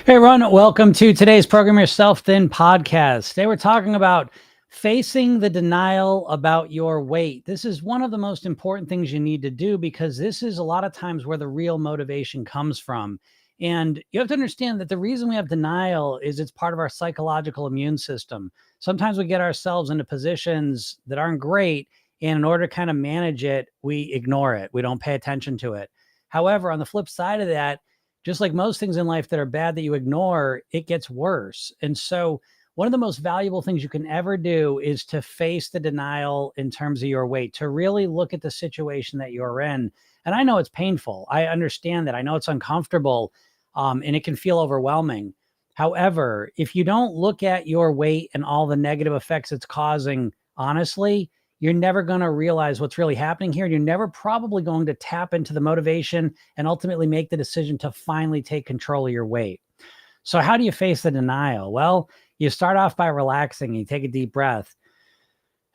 Hey, Ron, welcome to today's Program Yourself Thin podcast. Today we're talking about facing the denial about your weight. This is one of the most important things you need to do because this is a lot of times where the real motivation comes from. And you have to understand that the reason we have denial is it's part of our psychological immune system. Sometimes we get ourselves into positions that aren't great, and in order to kind of manage it, we ignore it. We don't pay attention to it. However, on the flip side of that, just like most things in life that are bad that you ignore, it gets worse. And so, one of the most valuable things you can ever do is to face the denial in terms of your weight, to really look at the situation that you're in. And I know it's painful. I understand that. I know it's uncomfortable, and it can feel overwhelming. However, if you don't look at your weight and all the negative effects it's causing, honestly, you're never going to realize what's really happening here. You're never probably going to tap into the motivation and ultimately make the decision to finally take control of your weight. So how do you face the denial? Well, you start off by relaxing. You take a deep breath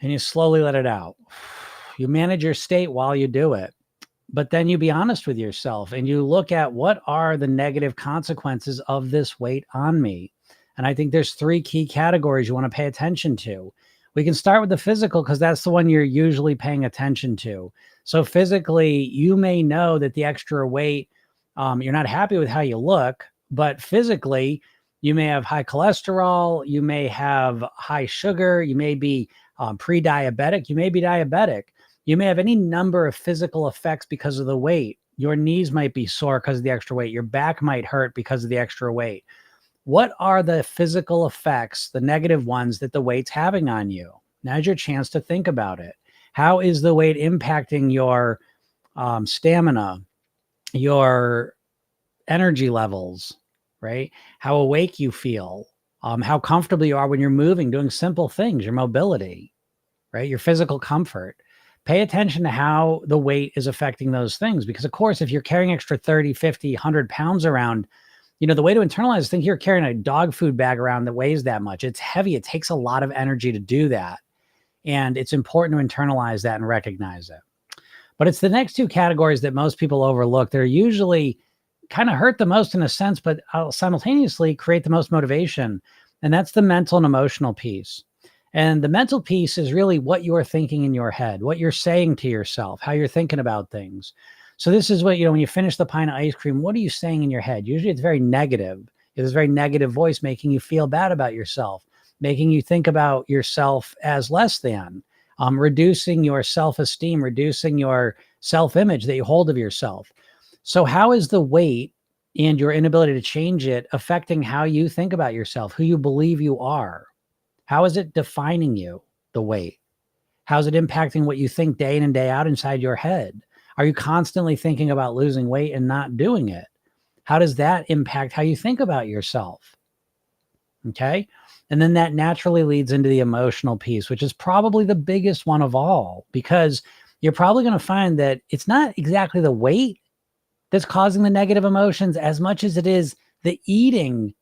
and you slowly let it out. You manage your state while you do it. But then you be honest with yourself and you look at what are the negative consequences of this weight on me. And I think there's three key categories you want to pay attention to. We can start with the physical because that's the one you're usually paying attention to. So physically, you may know that the extra weight, you're not happy with how you look, but physically, you may have high cholesterol, you may have high sugar, you may be pre-diabetic, you may be diabetic. You may have any number of physical effects because of the weight. Your knees might be sore because of the extra weight. Your back might hurt because of the extra weight. What are the physical effects, the negative ones that the weight's having on you? Now's your chance to think about it. How is the weight impacting your stamina, your energy levels, right? How awake you feel, how comfortable you are when you're moving, doing simple things, your mobility, right? Your physical comfort. Pay attention to how the weight is affecting those things. Because of course, if you're carrying extra 30, 50, 100 pounds around, the way to internalize, think you're carrying a dog food bag around that weighs that much. It's heavy. It takes a lot of energy to do that. And it's important to internalize that and recognize it. But it's the next two categories that most people overlook. They're usually kind of hurt the most in a sense, but simultaneously create the most motivation. And that's the mental and emotional piece. And the mental piece is really what you're thinking in your head, what you're saying to yourself, how you're thinking about things. So this is what, when you finish the pint of ice cream, what are you saying in your head? Usually it's very negative. It's a very negative voice making you feel bad about yourself, making you think about yourself as less than, reducing your self-esteem, reducing your self-image that you hold of yourself. So how is the weight and your inability to change it affecting how you think about yourself, who you believe you are? How is it defining you, the weight? How is it impacting what you think day in and day out inside your head? Are you constantly thinking about losing weight and not doing it? How does that impact how you think about yourself? Okay. And then that naturally leads into the emotional piece, which is probably the biggest one of all, because you're probably going to find that it's not exactly the weight that's causing the negative emotions as much as it is the eating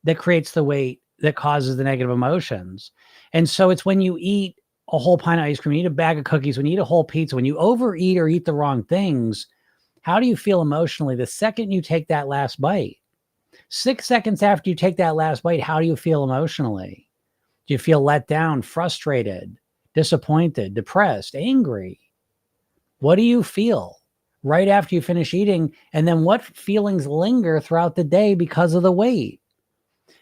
that creates the weight that causes the negative emotions. And so it's when you eat a whole pint of ice cream, you eat a bag of cookies, when you eat a whole pizza, when you overeat or eat the wrong things, how do you feel emotionally the second you take that last bite? 6 seconds after you take that last bite, how do you feel emotionally? Do you feel let down, frustrated, disappointed, depressed, angry? What do you feel right after you finish eating? And then what feelings linger throughout the day because of the weight?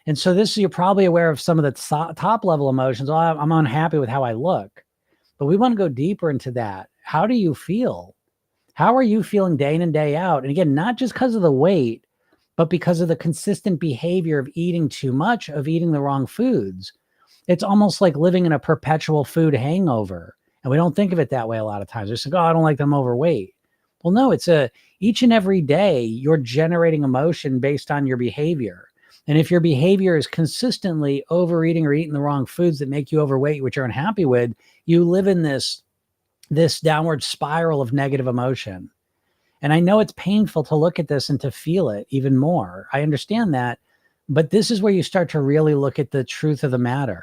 And so you're probably aware of some of the top level emotions. Oh, I'm unhappy with how I look. But we want to go deeper into that. How do you feel? How are you feeling day in and day out? And again, not just because of the weight, but because of the consistent behavior of eating too much, of eating the wrong foods. It's almost like living in a perpetual food hangover. And we don't think of it that way a lot of times. We're just like, oh, I don't like them overweight. Well, no, it's each and every day you're generating emotion based on your behavior. And if your behavior is consistently overeating or eating the wrong foods that make you overweight, which you're unhappy with, you live in this downward spiral of negative emotion. And I know it's painful to look at this and to feel it even more. I understand that. But this is where you start to really look at the truth of the matter.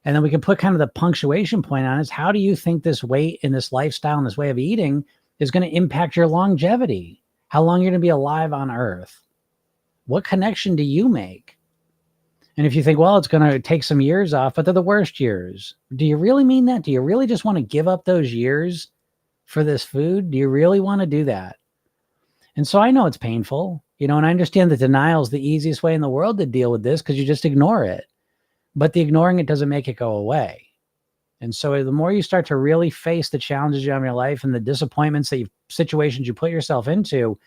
And then we can put kind of the punctuation point on it. How do you think this weight and this lifestyle and this way of eating is going to impact your longevity? How long you're going to be alive on Earth? What connection do you make? And if you think, well, it's going to take some years off, but they're the worst years. Do you really mean that? Do you really just want to give up those years for this food? Do you really want to do that? And so I know it's painful, and I understand that denial is the easiest way in the world to deal with this because you just ignore it. But the ignoring it doesn't make it go away. And so the more you start to really face the challenges you have in your life and the disappointments situations you put yourself into,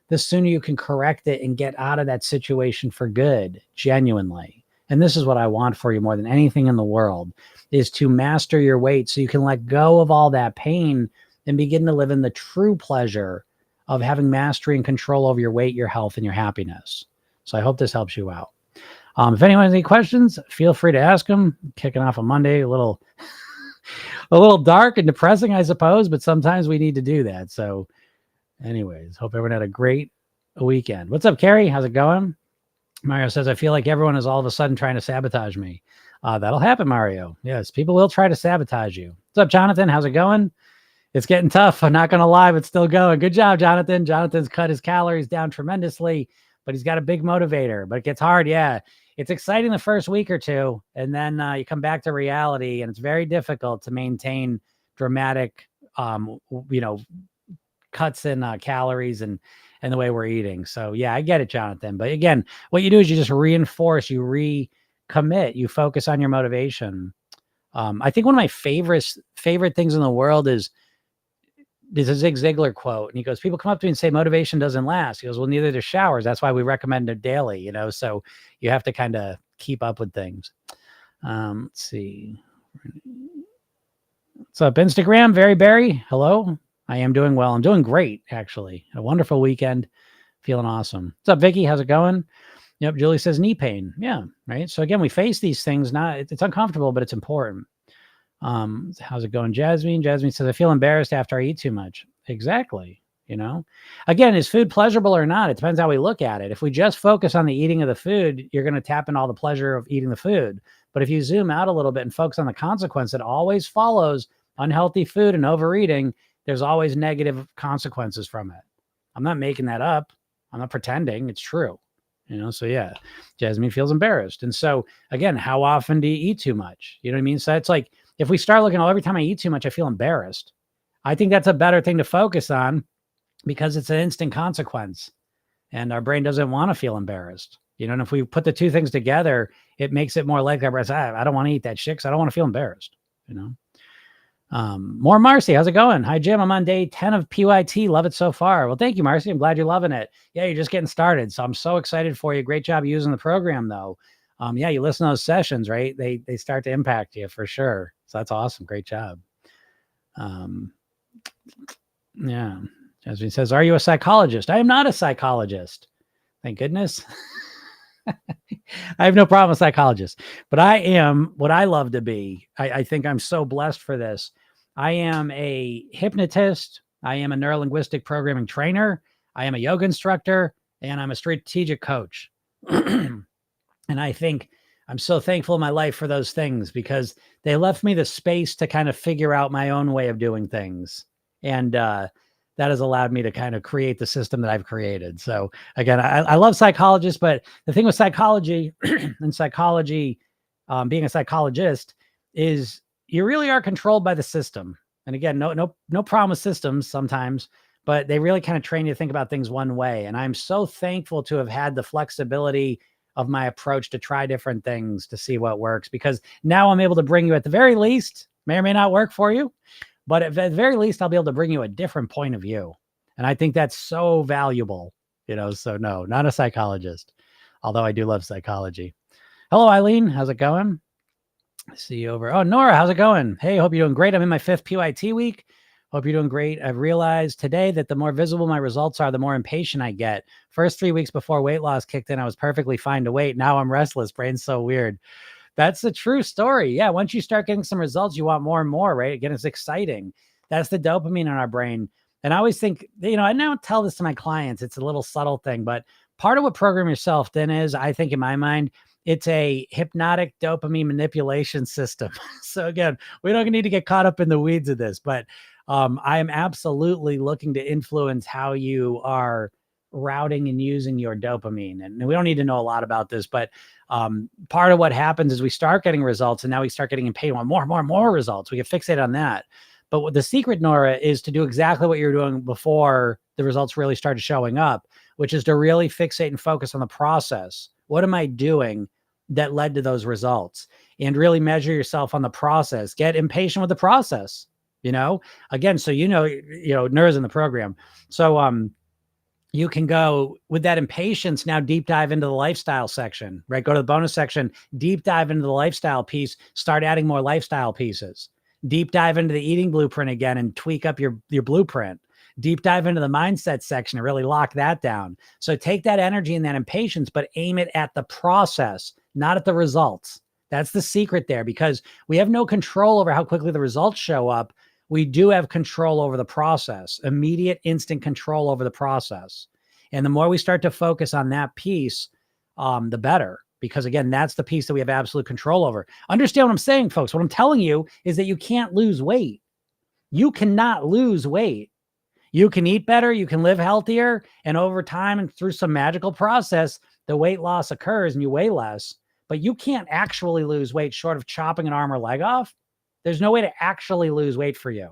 the sooner you can correct it and get out of that situation for good, genuinely. And this is what I want for you more than anything in the world, is to master your weight so you can let go of all that pain and begin to live in the true pleasure of having mastery and control over your weight, your health, and your happiness. So I hope this helps you out. If anyone has any questions, feel free to ask them. Kicking off a Monday, a little dark and depressing, I suppose, but sometimes we need to do that. So anyways, hope everyone had a great weekend. What's up, Carrie? How's it going? Mario says, I feel like everyone is all of a sudden trying to sabotage me. That'll happen, Mario. Yes, people will try to sabotage you. What's up, Jonathan? How's it going? It's getting tough. I'm not going to lie, but still going. Good job, Jonathan. Jonathan's cut his calories down tremendously, but he's got a big motivator. But it gets hard. Yeah. It's exciting the first week or two, and then you come back to reality, and it's very difficult to maintain dramatic, cuts in calories and the way we're eating. So yeah, I get it, Jonathan. But again, what you do is you just reinforce, you recommit, you focus on your motivation. I think one of my favorite things in the world is a Zig Ziglar quote. And he goes, people come up to me and say, motivation doesn't last. He goes, well, neither do showers. That's why we recommend it daily, so you have to kind of keep up with things. Let's see. What's up, Instagram? Very Berry. Hello. I am doing well. I'm doing great, actually. A wonderful weekend. Feeling awesome. What's up, Vicky? How's it going? Yep. Julie says knee pain. Yeah. Right. So again, we face these things. It's uncomfortable, but it's important. How's it going, Jasmine? Jasmine says, I feel embarrassed after I eat too much. Exactly. Again, is food pleasurable or not? It depends how we look at it. If we just focus on the eating of the food, you're going to tap in all the pleasure of eating the food. But if you zoom out a little bit and focus on the consequence that always follows unhealthy food and overeating, there's always negative consequences from it. I'm not making that up. I'm not pretending. It's true. So yeah, Jasmine feels embarrassed. And so again, how often do you eat too much? You know what I mean? So it's like, if we start looking, every time I eat too much, I feel embarrassed. I think that's a better thing to focus on because it's an instant consequence and our brain doesn't want to feel embarrassed. And if we put the two things together, it makes it more likely. I don't want to eat that shit because I don't want to feel embarrassed. More Marcy, how's it going? Hi, Jim. I'm on day 10 of PYT. Love it so far. Well, thank you, Marcy. I'm glad you're loving it. Yeah, you're just getting started. So I'm so excited for you. Great job using the program, though. Yeah, you listen to those sessions, right? They start to impact you for sure. So that's awesome. Great job. Yeah. Jasmine says, are you a psychologist? I am not a psychologist. Thank goodness. I have no problem with psychologists, but I am what I love to be. I think I'm so blessed for this. I am a hypnotist. I am a neurolinguistic programming trainer. I am a yoga instructor, and I'm a strategic coach. And I think I'm so thankful in my life for those things because they left me the space to kind of figure out my own way of doing things. And that has allowed me to kind of create the system that I've created. So again, I love psychologists, but the thing with psychology and psychology, being a psychologist, is you really are controlled by the system. And again, no problem with systems sometimes, but they really kind of train you to think about things one way. And I'm so thankful to have had the flexibility of my approach to try different things to see what works, because now I'm able to bring you, at the very least, may or may not work for you, but at the very least, I'll be able to bring you a different point of view. And I think that's so valuable, so no, not a psychologist, although I do love psychology. Hello, Eileen. How's it going? I see you over. Oh, Nora, how's it going? Hey, hope you're doing great. I'm in my 5th PYT week. Hope you're doing great. I've realized today that the more visible my results are, the more impatient I get. First 3 weeks before weight loss kicked in, I was perfectly fine to wait. Now I'm restless. Brain's so weird. That's a true story. Yeah. Once you start getting some results, you want more and more, right? Again, it's exciting. That's the dopamine in our brain. And I always think, I now tell this to my clients. It's a little subtle thing, but part of what Program Yourself then is, I think in my mind, it's a hypnotic dopamine manipulation system. So again, we don't need to get caught up in the weeds of this, but I am absolutely looking to influence how you are routing and using your dopamine. And we don't need to know a lot about this, but part of what happens is we start getting results, and now we start getting impatient on more results. We get fixated on that. But what the secret, Nora, is to do exactly what you're doing before the results really started showing up, which is to really fixate and focus on the process. What am I doing that led to those results? And really measure yourself on the process. Get impatient with the process, again, so Nura's in the program. So you can go with that impatience, now deep dive into the lifestyle section, right? Go to the bonus section, deep dive into the lifestyle piece, start adding more lifestyle pieces. Deep dive into the eating blueprint again and tweak up your blueprint. Deep dive into the mindset section and really lock that down. So take that energy and that impatience, but aim it at the process, not at the results. That's the secret there, because we have no control over how quickly the results show up. We do have control over the process, immediate, instant control over the process. And the more we start to focus on that piece, the better. Because again, that's the piece that we have absolute control over. Understand what I'm saying, folks. What I'm telling you is that you can't lose weight. You cannot lose weight. You can eat better, you can live healthier, and over time and through some magical process, the weight loss occurs and you weigh less. But you can't actually lose weight short of chopping an arm or leg off. There's no way to actually lose weight for you.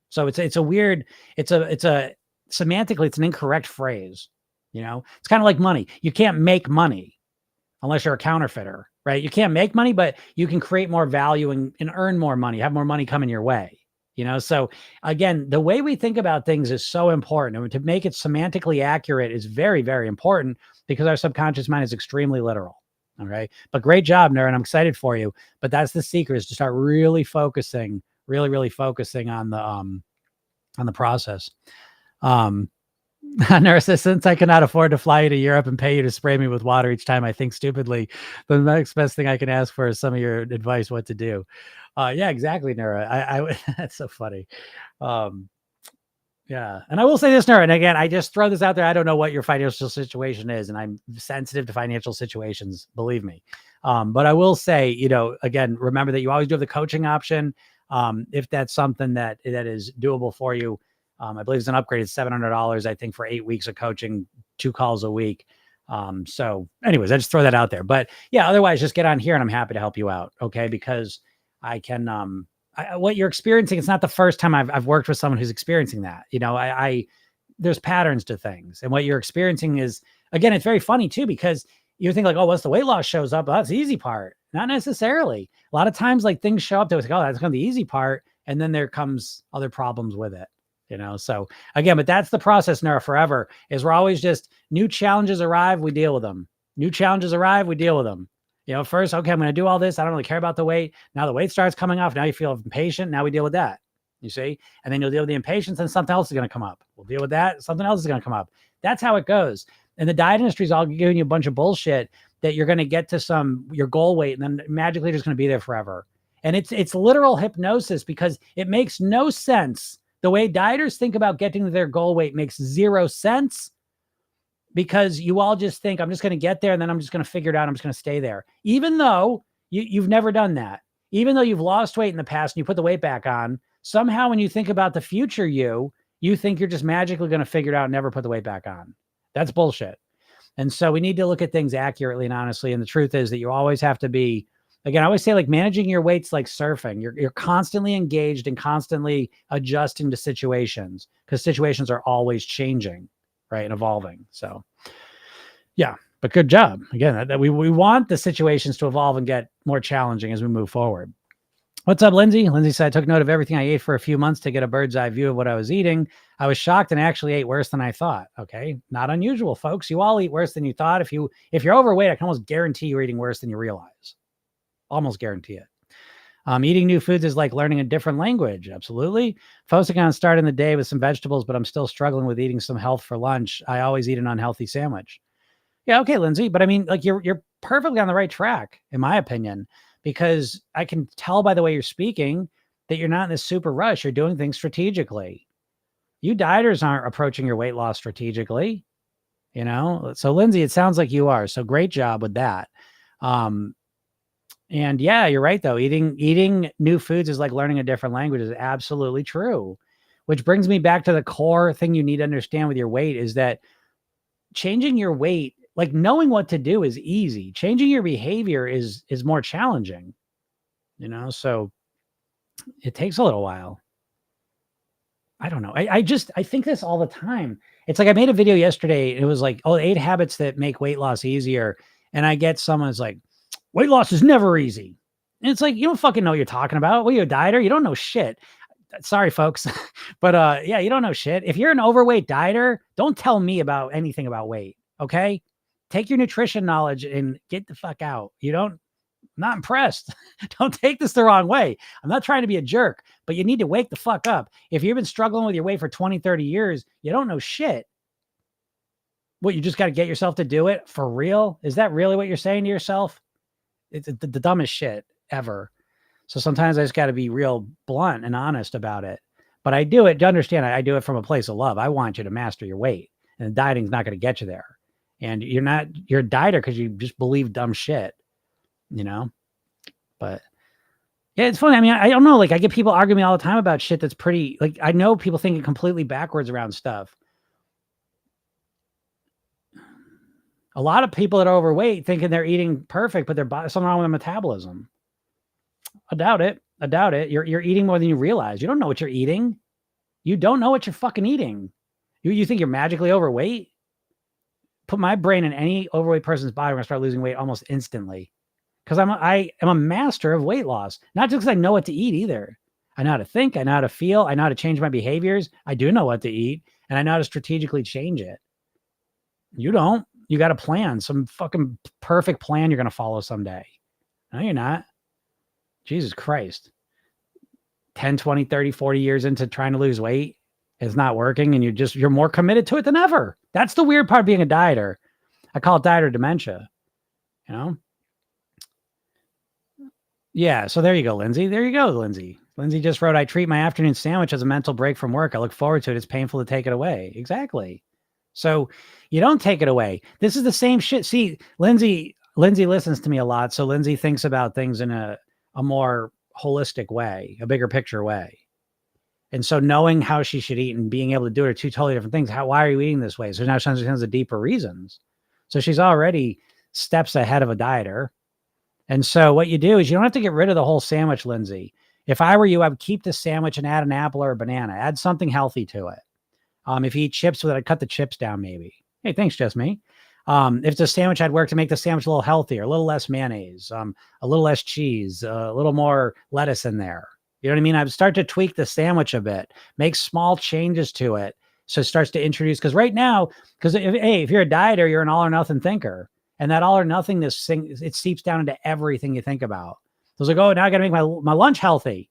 So it's a weird, semantically, it's an incorrect phrase. It's kind of like money. You can't make money unless you're a counterfeiter, right? You can't make money, but you can create more value and earn more money, have more money coming your way. So again, the way we think about things is so important. And to make it semantically accurate is very, very important, because our subconscious mind is extremely literal. All right. But great job, Nara, and I'm excited for you. But that's the secret, is to start really focusing, really focusing on the process. Nara says, since I cannot afford to fly you to Europe and pay you to spray me with water each time I think stupidly, the next best thing I can ask for is some of your advice what to do. Yeah, exactly, Nara. I that's so funny. Yeah. And I will say this, Nara, and again, I just throw this out there. I don't know what your financial situation is, and I'm sensitive to financial situations, believe me. But I will say, again, remember that you always do have the coaching option. If that's something that is doable for you. I believe it's an upgrade. It's $700, I think, for 8 weeks of coaching, 2 calls a week. So anyways, I just throw that out there. But yeah, otherwise just get on here and I'm happy to help you out. Okay. Because I can, what you're experiencing, it's not the first time I've worked with someone who's experiencing that. There's patterns to things, and what you're experiencing is, again, it's very funny too, because you think like, oh, once the weight loss shows up, that's the easy part. Not necessarily. A lot of times, like, things show up, they was like, oh, that's going to be the easy part. And then there comes other problems with it. So again, but that's the process, Nara, forever, is we're always just, new challenges arrive, we deal with them. New challenges arrive, we deal with them. First, okay, I'm going to do all this. I don't really care about the weight. Now the weight starts coming off. Now you feel impatient. Now we deal with that. You see? And then you'll deal with the impatience, and something else is going to come up. We'll deal with that. Something else is going to come up. That's how it goes. And the diet industry is all giving you a bunch of bullshit that you're going to get to your goal weight, and then magically just going to be there forever. And it's literal hypnosis, because it makes no sense. The way dieters think about getting to their goal weight makes zero sense, because you all just think, I'm just going to get there and then I'm just going to figure it out. I'm just going to stay there. Even though you've never done that, even though you've lost weight in the past and you put the weight back on, somehow when you think about the future, you think you're just magically going to figure it out and never put the weight back on. That's bullshit. And so we need to look at things accurately and honestly. And the truth is that you always have to be, again, I always say, like, managing your weight's like surfing. You're constantly engaged and constantly adjusting to situations, because situations are always changing, right, and evolving. So, yeah, but good job. Again, that we want the situations to evolve and get more challenging as we move forward. What's up, Lindsay? Lindsay said, I took note of everything I ate for a few months to get a bird's eye view of what I was eating. I was shocked and actually ate worse than I thought. Okay, not unusual, folks. You all eat worse than you thought. If you're overweight, I can almost guarantee you're eating worse than you realize. Almost guarantee it. Eating new foods is like learning a different language. Absolutely. Focusing on starting the day with some vegetables, but I'm still struggling with eating some health for lunch. I always eat an unhealthy sandwich. Yeah, okay, Lindsay. But I mean, like, you're perfectly on the right track, in my opinion, because I can tell by the way you're speaking that you're not in this super rush. You're doing things strategically. You dieters aren't approaching your weight loss strategically, So Lindsay, it sounds like you are. So great job with that. And yeah, you're right though. Eating new foods is like learning a different language is absolutely true. Which brings me back to the core thing you need to understand with your weight is that changing your weight, like knowing what to do is easy. Changing your behavior is more challenging, so it takes a little while. I don't know. I think this all the time. It's like I made a video yesterday. It was like, 8 habits that make weight loss easier. And I get someone who's like, weight loss is never easy. And it's like, you don't fucking know what you're talking about. What, are you a dieter? You don't know shit. Sorry, folks. But yeah, you don't know shit. If you're an overweight dieter, don't tell me about anything about weight. Okay. Take your nutrition knowledge and get the fuck out. Not impressed. Don't take this the wrong way. I'm not trying to be a jerk, but you need to wake the fuck up. If you've been struggling with your weight for 20, 30 years, you don't know shit. What, you just got to get yourself to do it for real? Is that really what you're saying to yourself? It's the dumbest shit ever. So sometimes I just got to be real blunt and honest about it. But I do it, to understand, I do it from a place of love. I want you to master your weight, and dieting's not going to get you there. And you're a dieter because you just believe dumb shit, but yeah, it's funny. I mean, I don't know. Like, I get people arguing me all the time about shit that's pretty, like, I know people thinking completely backwards around stuff. A lot of people that are overweight thinking they're eating perfect, but there's something wrong with their metabolism. I doubt it. You're eating more than you realize. You don't know what you're eating. You don't know what you're fucking eating. You think you're magically overweight? Put my brain in any overweight person's body, we're gonna start losing weight almost instantly. Because I am a master of weight loss, not just because I know what to eat either. I know how to think, I know how to feel, I know how to change my behaviors. I do know what to eat, and I know how to strategically change it. You don't. You got a plan, some fucking perfect plan you're going to follow someday. No, you're not. Jesus Christ. 10, 20, 30, 40 years into trying to lose weight, it's not working, and you're more committed to it than ever. That's the weird part of being a dieter. I call it dieter dementia, Yeah, so there you go, Lindsay. There you go, Lindsay. Lindsay just wrote, I treat my afternoon sandwich as a mental break from work. I look forward to it. It's painful to take it away. Exactly. So you don't take it away. This is the same shit. See, Lindsay listens to me a lot. So Lindsay thinks about things in a more holistic way, a bigger picture way. And so knowing how she should eat and being able to do it are two totally different things. Why are you eating this way? So now she understands the deeper reasons. So she's already steps ahead of a dieter. And so what you do is you don't have to get rid of the whole sandwich, Lindsay. If I were you, I would keep the sandwich and add an apple or a banana. Add something healthy to it. If you eat chips with it, I'd cut the chips down maybe. Hey, thanks, just me. If it's a sandwich, I'd work to make the sandwich a little healthier, a little less mayonnaise, a little less cheese, a little more lettuce in there. You know what I mean? I'd start to tweak the sandwich a bit, make small changes to it. So it starts to introduce, because right now, if you're a dieter, you're an all or nothing thinker. And that all or nothingness thing, it seeps down into everything you think about. So it's like, oh, now I got to make my lunch healthy.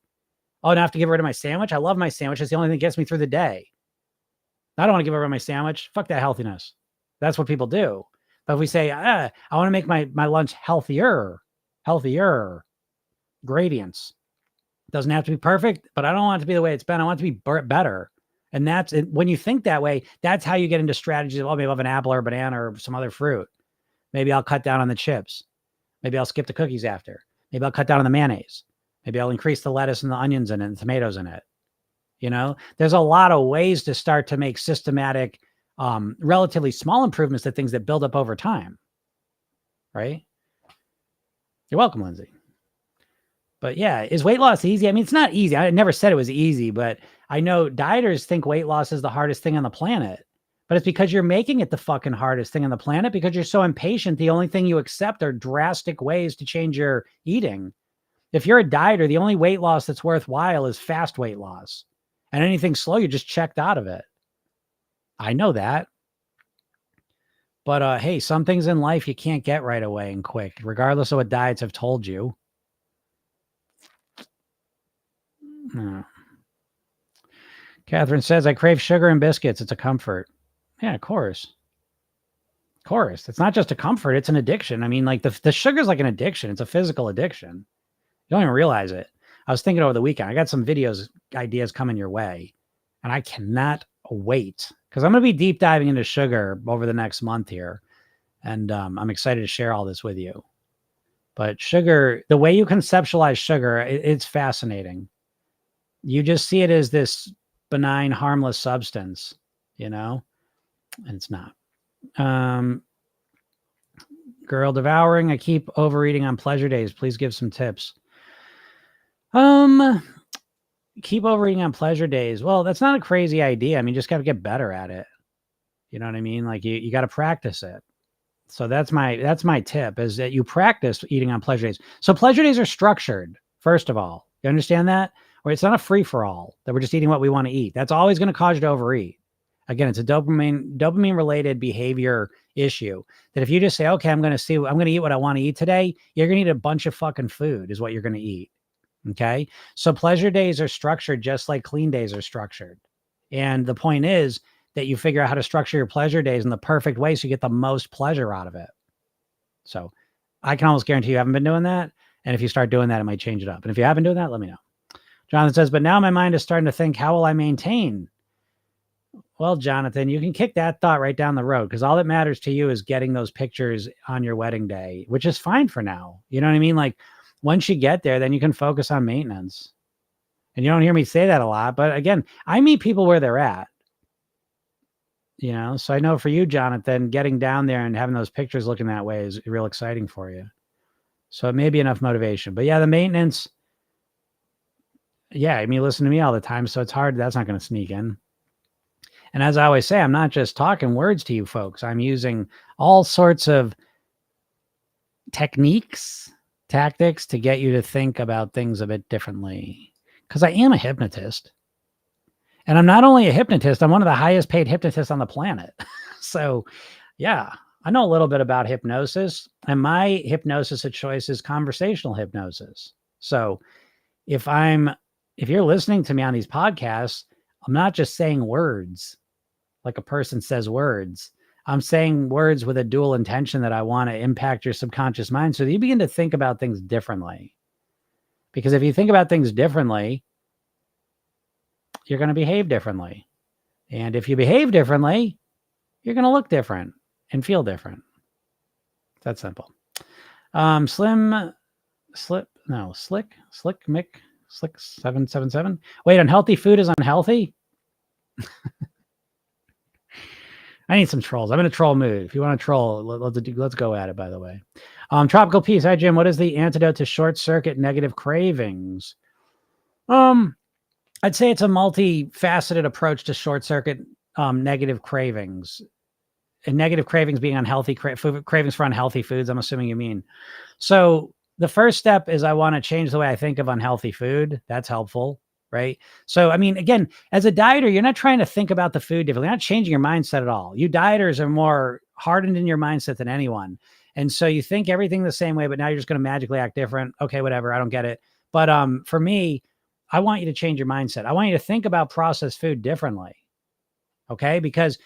Oh, now I have to get rid of my sandwich. I love my sandwich. It's the only thing that gets me through the day. I don't want to give rid of my sandwich. Fuck that healthiness. That's what people do. But if we say, I want to make my lunch healthier, gradients. Doesn't have to be perfect, but I don't want it to be the way it's been. I want it to be better. And that's it. When you think that way, that's how you get into strategies of, maybe I'll have an apple or a banana or some other fruit. Maybe I'll cut down on the chips. Maybe I'll skip the cookies after. Maybe I'll cut down on the mayonnaise. Maybe I'll increase the lettuce and the onions in it and the tomatoes in it. There's a lot of ways to start to make systematic, relatively small improvements to things that build up over time. Right? You're welcome, Lindsay. But yeah, is weight loss easy? I mean, it's not easy. I never said it was easy, but I know dieters think weight loss is the hardest thing on the planet. But it's because you're making it the fucking hardest thing on the planet because you're so impatient. The only thing you accept are drastic ways to change your eating. If you're a dieter, the only weight loss that's worthwhile is fast weight loss. And anything slow, you're just checked out of it. I know that. But hey, some things in life you can't get right away and quick, regardless of what diets have told you. Catherine says, I crave sugar and biscuits. It's a comfort. Yeah, of course. Of course. It's not just a comfort. It's an addiction. I mean, like the sugar's like an addiction. It's a physical addiction. You don't even realize it. I was thinking over the weekend, I got some ideas coming your way, and I cannot wait because I'm going to be deep diving into sugar over the next month here. And I'm excited to share all this with you. But sugar, the way you conceptualize sugar, it's fascinating. You just see it as this benign, harmless substance, and it's not. Girl devouring. I keep overeating on pleasure days. Please give some tips. Keep overeating on pleasure days. Well, that's not a crazy idea. I mean, just got to get better at it. You know what I mean? Like you got to practice it. So that's my tip is that you practice eating on pleasure days. So pleasure days are structured, first of all. You understand that? Or it's not a free for all that we're just eating what we want to eat. That's always going to cause you to overeat. Again, it's a dopamine related behavior issue that if you just say, okay, I'm going to eat what I want to eat today, you're going to eat a bunch of fucking food is what you're going to eat. Okay. So pleasure days are structured just like clean days are structured. And the point is that you figure out how to structure your pleasure days in the perfect way so you get the most pleasure out of it. So I can almost guarantee you haven't been doing that. And if you start doing that, it might change it up. And if you haven't doing that, let me know. Jonathan says, but now my mind is starting to think, how will I maintain? Well, Jonathan, you can kick that thought right down the road because all that matters to you is getting those pictures on your wedding day, which is fine for now. You know what I mean? Like once you get there, then you can focus on maintenance. And you don't hear me say that a lot, but again, I meet people where they're at. You know, so I know for you, Jonathan, getting down there and having those pictures looking that way is real exciting for you. So it may be enough motivation. But yeah, the maintenance. Yeah, I mean, you listen to me all the time, so it's hard. That's not going to sneak in. And as I always say, I'm not just talking words to you folks. I'm using all sorts of tactics to get you to think about things a bit differently. Because I am a hypnotist. And I'm not only a hypnotist, I'm one of the highest paid hypnotists on the planet. So, yeah, I know a little bit about hypnosis. And my hypnosis of choice is conversational hypnosis. So, if you're listening to me on these podcasts, I'm not just saying words like a person says words. I'm saying words with a dual intention that I want to impact your subconscious mind so that you begin to think about things differently. Because if you think about things differently, you're going to behave differently. And if you behave differently, you're going to look different and feel different. That's simple. Slick Mick, Slick 777. Wait, unhealthy food is unhealthy? I need some trolls. I'm in a troll mood. If you want to troll, let's go at it, by the way. Tropical Peace. Hi, Jim. What is the antidote to short circuit negative cravings? I'd say it's a multifaceted approach to short circuit negative cravings. And negative cravings being unhealthy, cravings for unhealthy foods, I'm assuming you mean. So the first step is I want to change the way I think of unhealthy food. That's helpful. Right. So, I mean, again, as a dieter, you're not trying to think about the food differently. You're not changing your mindset at all. You dieters are more hardened in your mindset than anyone. And so you think everything the same way, but now you're just going to magically act different. Okay, whatever. I don't get it. But for me, I want you to change your mindset. I want you to think about processed food differently. Okay. Because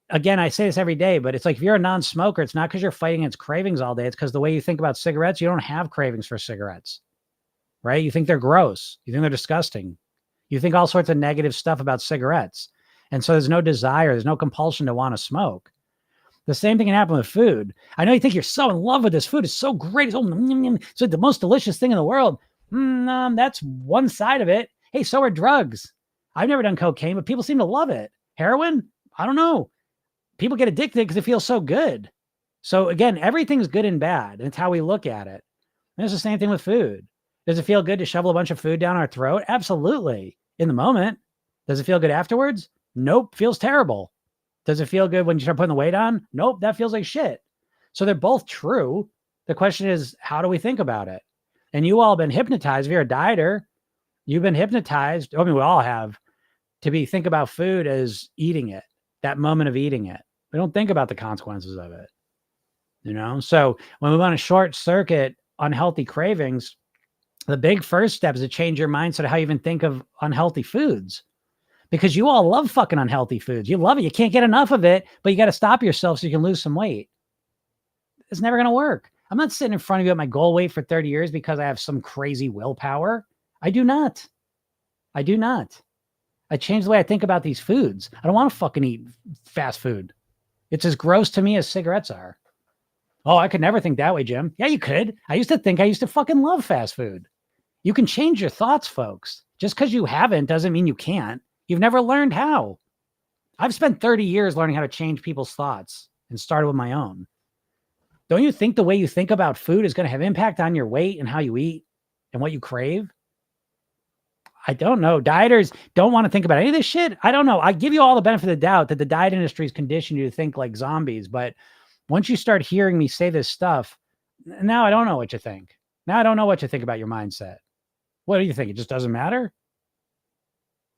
again, I say this every day, but it's like if you're a non-smoker, it's not because you're fighting against cravings all day. It's because the way you think about cigarettes, you don't have cravings for cigarettes. Right. You think they're gross. You think they're disgusting. You think all sorts of negative stuff about cigarettes. And so there's no desire, there's no compulsion to want to smoke. The same thing can happen with food. I know you think you're so in love with this food. It's so great. It's like the most delicious thing in the world. That's one side of it. Hey, so are drugs. I've never done cocaine, but people seem to love it. Heroin? I don't know. People get addicted because it feels so good. So again, everything's good and bad. And it's how we look at it. And it's the same thing with food. Does it feel good to shovel a bunch of food down our throat? Absolutely. In the moment. Does it feel good afterwards? Nope. Feels terrible. Does it feel good when you start putting the weight on? Nope. That feels like shit. So they're both true. The question is, how do we think about it? And you all have been hypnotized. If you're a dieter, you've been hypnotized. I mean, we all have to think about food as eating it, that moment of eating it. We don't think about the consequences of it. You know? So when we want to short circuit unhealthy cravings, the big first step is to change your mindset of how you even think of unhealthy foods, because you all love fucking unhealthy foods. You love it. You can't get enough of it, but you got to stop yourself so you can lose some weight. It's never going to work. I'm not sitting in front of you at my goal weight for 30 years because I have some crazy willpower. I do not. I change the way I think about these foods. I don't want to fucking eat fast food. It's as gross to me as cigarettes are. Oh, I could never think that way, Jim. Yeah, you could. I used to fucking love fast food. You can change your thoughts, folks. Just because you haven't doesn't mean you can't. You've never learned how. I've spent 30 years learning how to change people's thoughts. and started with my own. Don't you think the way you think about food is going to have impact on your weight and how you eat and what you crave? I don't know. Dieters don't want to think about any of this shit. I don't know. I give you all the benefit of the doubt that the diet industry has conditioned you to think like zombies. But once you start hearing me say this stuff, now I don't know what you think. Now I don't know what you think about your mindset. What do you think? It just doesn't matter?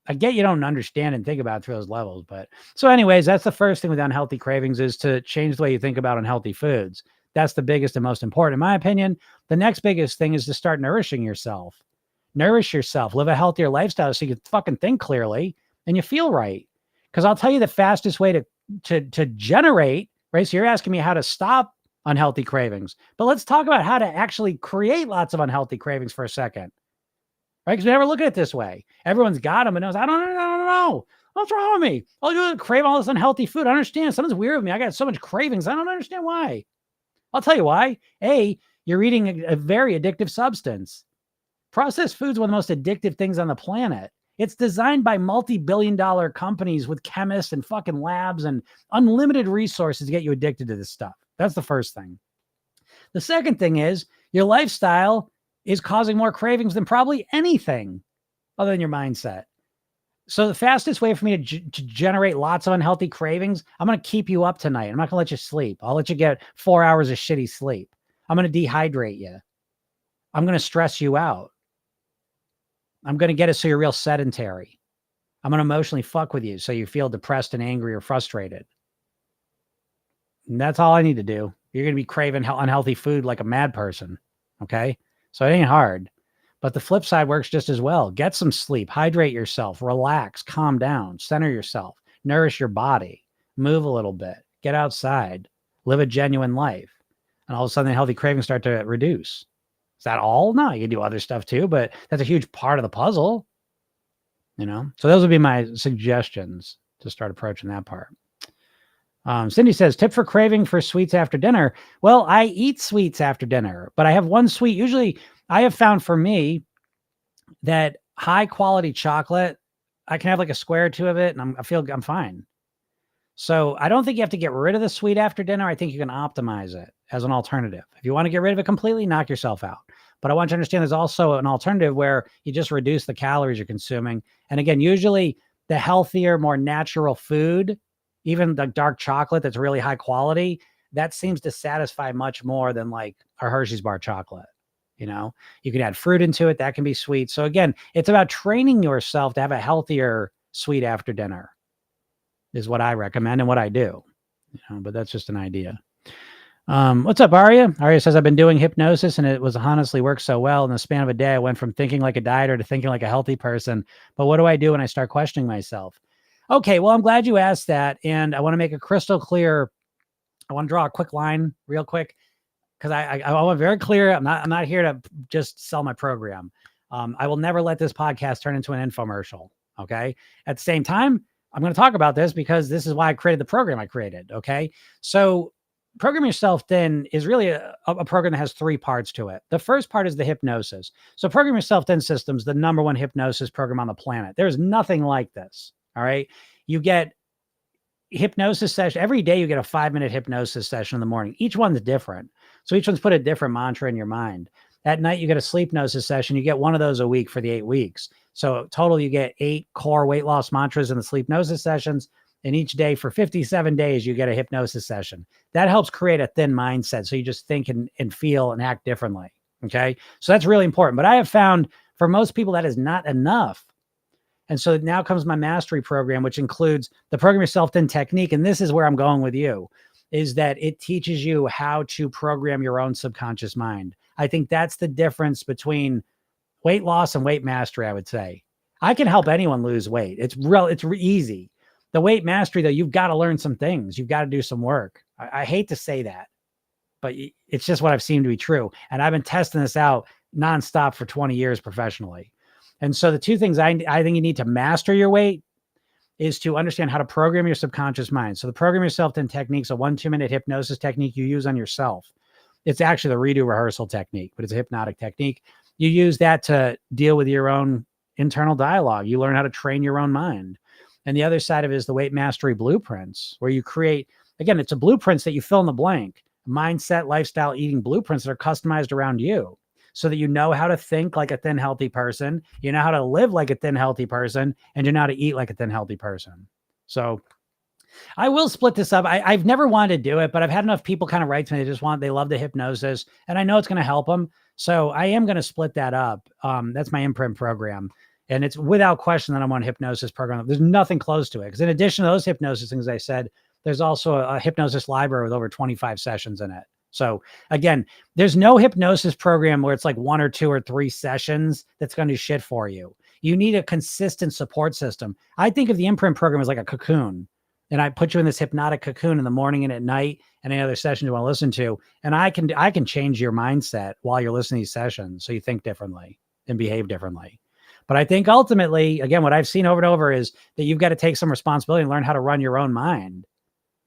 I get you don't understand and think about it through those levels. But so anyways, that's the first thing with unhealthy cravings is to change the way you think about unhealthy foods. That's the biggest and most important. In my opinion, the next biggest thing is to start nourishing yourself. Nourish yourself, live a healthier lifestyle so you can fucking think clearly and you feel right. Because I'll tell you the fastest way to generate, right? So you're asking me how to stop unhealthy cravings, but let's talk about how to actually create lots of unhealthy cravings for a second, right? Because we never look at it this way. Everyone's got them and knows, I don't know. What's wrong with me? All you do is crave all this unhealthy food. I understand. Something's weird with me. I got so much cravings. I don't understand why. I'll tell you why. A, you're eating a very addictive substance. Processed foods are one of the most addictive things on the planet. It's designed by multi-billion-dollar companies with chemists and fucking labs and unlimited resources to get you addicted to this stuff. That's the first thing. The second thing is your lifestyle is causing more cravings than probably anything other than your mindset. So the fastest way for me to generate lots of unhealthy cravings, I'm going to keep you up tonight. I'm not going to let you sleep. I'll let you get 4 hours of shitty sleep. I'm going to dehydrate you. I'm going to stress you out. I'm going to get it so you're real sedentary. I'm going to emotionally fuck with you so you feel depressed and angry or frustrated. And that's all I need to do. You're going to be craving unhealthy food like a mad person. Okay? So it ain't hard. But the flip side works just as well. Get some sleep, hydrate yourself, relax, calm down, center yourself, nourish your body, move a little bit, get outside, live a genuine life. And all of a sudden the healthy cravings start to reduce. Is that all? No, you can do other stuff too, but that's a huge part of the puzzle, you know? So those would be my suggestions to start approaching that part. Cindy says, tip for craving for sweets after dinner. Well, I eat sweets after dinner, but I have one sweet. Usually I have found for me that high quality chocolate, I can have like a square or two of it and I feel I'm fine. So I don't think you have to get rid of the sweet after dinner. I think you can optimize it as an alternative. If you want to get rid of it completely, knock yourself out. But I want you to understand there's also an alternative where you just reduce the calories you're consuming. And again, usually the healthier, more natural food, even the dark chocolate that's really high quality, that seems to satisfy much more than like a Hershey's bar chocolate. You know, you can add fruit into it. That can be sweet. So again, it's about training yourself to have a healthier sweet after dinner is what I recommend and what I do. You know, but that's just an idea. What's up, Aria? Aria says, I've been doing hypnosis and it was honestly worked so well. In the span of a day, I went from thinking like a dieter to thinking like a healthy person. But what do I do when I start questioning myself? Okay, well, I'm glad you asked that. And I want to make it crystal clear. I want to draw a quick line real quick because I want very clear. I'm not here to just sell my program. I will never let this podcast turn into an infomercial. Okay. At the same time, I'm going to talk about this because this is why I created the program I created. Okay. So Program Yourself Thin is really a program that has 3 parts to it. The first part is the hypnosis. So Program Yourself Thin System's the #1 hypnosis program on the planet. There's nothing like this. All right. You get hypnosis session every day. You get a 5-minute hypnosis session in the morning. Each one's different. So each one's put a different mantra in your mind. At night, you get a sleep hypnosis session. You get one of those a week for the 8 weeks. So total, you get 8 core weight loss mantras in the sleep hypnosis sessions. And each day for 57 days, you get a hypnosis session. That helps create a thin mindset. So you just think and feel and act differently. Okay. So that's really important. But I have found for most people, that is not enough. And so now comes my mastery program, which includes the Program Yourself Thin technique. And this is where I'm going with you, is that it teaches you how to program your own subconscious mind. I think that's the difference between weight loss and weight mastery, I would say. I can help anyone lose weight. It's easy. The weight mastery, though, you've got to learn some things. You've got to do some work. I hate to say that, but it's just what I've seen to be true. And I've been testing this out nonstop for 20 years professionally. And so the 2 things I think you need to master your weight is to understand how to program your subconscious mind. So the Program Yourself Thin technique is a 1-2-minute hypnosis technique you use on yourself. It's actually the redo rehearsal technique, but it's a hypnotic technique. You use that to deal with your own internal dialogue. You learn how to train your own mind. And the other side of it is the weight mastery blueprints, where you create again, it's a blueprints that you fill in the blank, mindset, lifestyle, eating blueprints that are customized around you so that you know how to think like a thin, healthy person, you know how to live like a thin, healthy person, and you know how to eat like a thin, healthy person. So I will split this up. I've never wanted to do it, but I've had enough people kind of write to me. They love the hypnosis, and I know it's going to help them. So I am going to split that up. That's my imprint program. And it's without question that I'm on hypnosis program. There's nothing close to it. Because in addition to those hypnosis things I said, there's also a hypnosis library with over 25 sessions in it. So again, there's no hypnosis program where it's like 1 or 2 or 3 sessions that's going to do shit for you. You need a consistent support system. I think of the imprint program as like a cocoon. And I put you in this hypnotic cocoon in the morning and at night and any other session you want to listen to. And I can change your mindset while you're listening to these sessions so you think differently and behave differently. But I think ultimately, again, what I've seen over and over is that you've got to take some responsibility and learn how to run your own mind,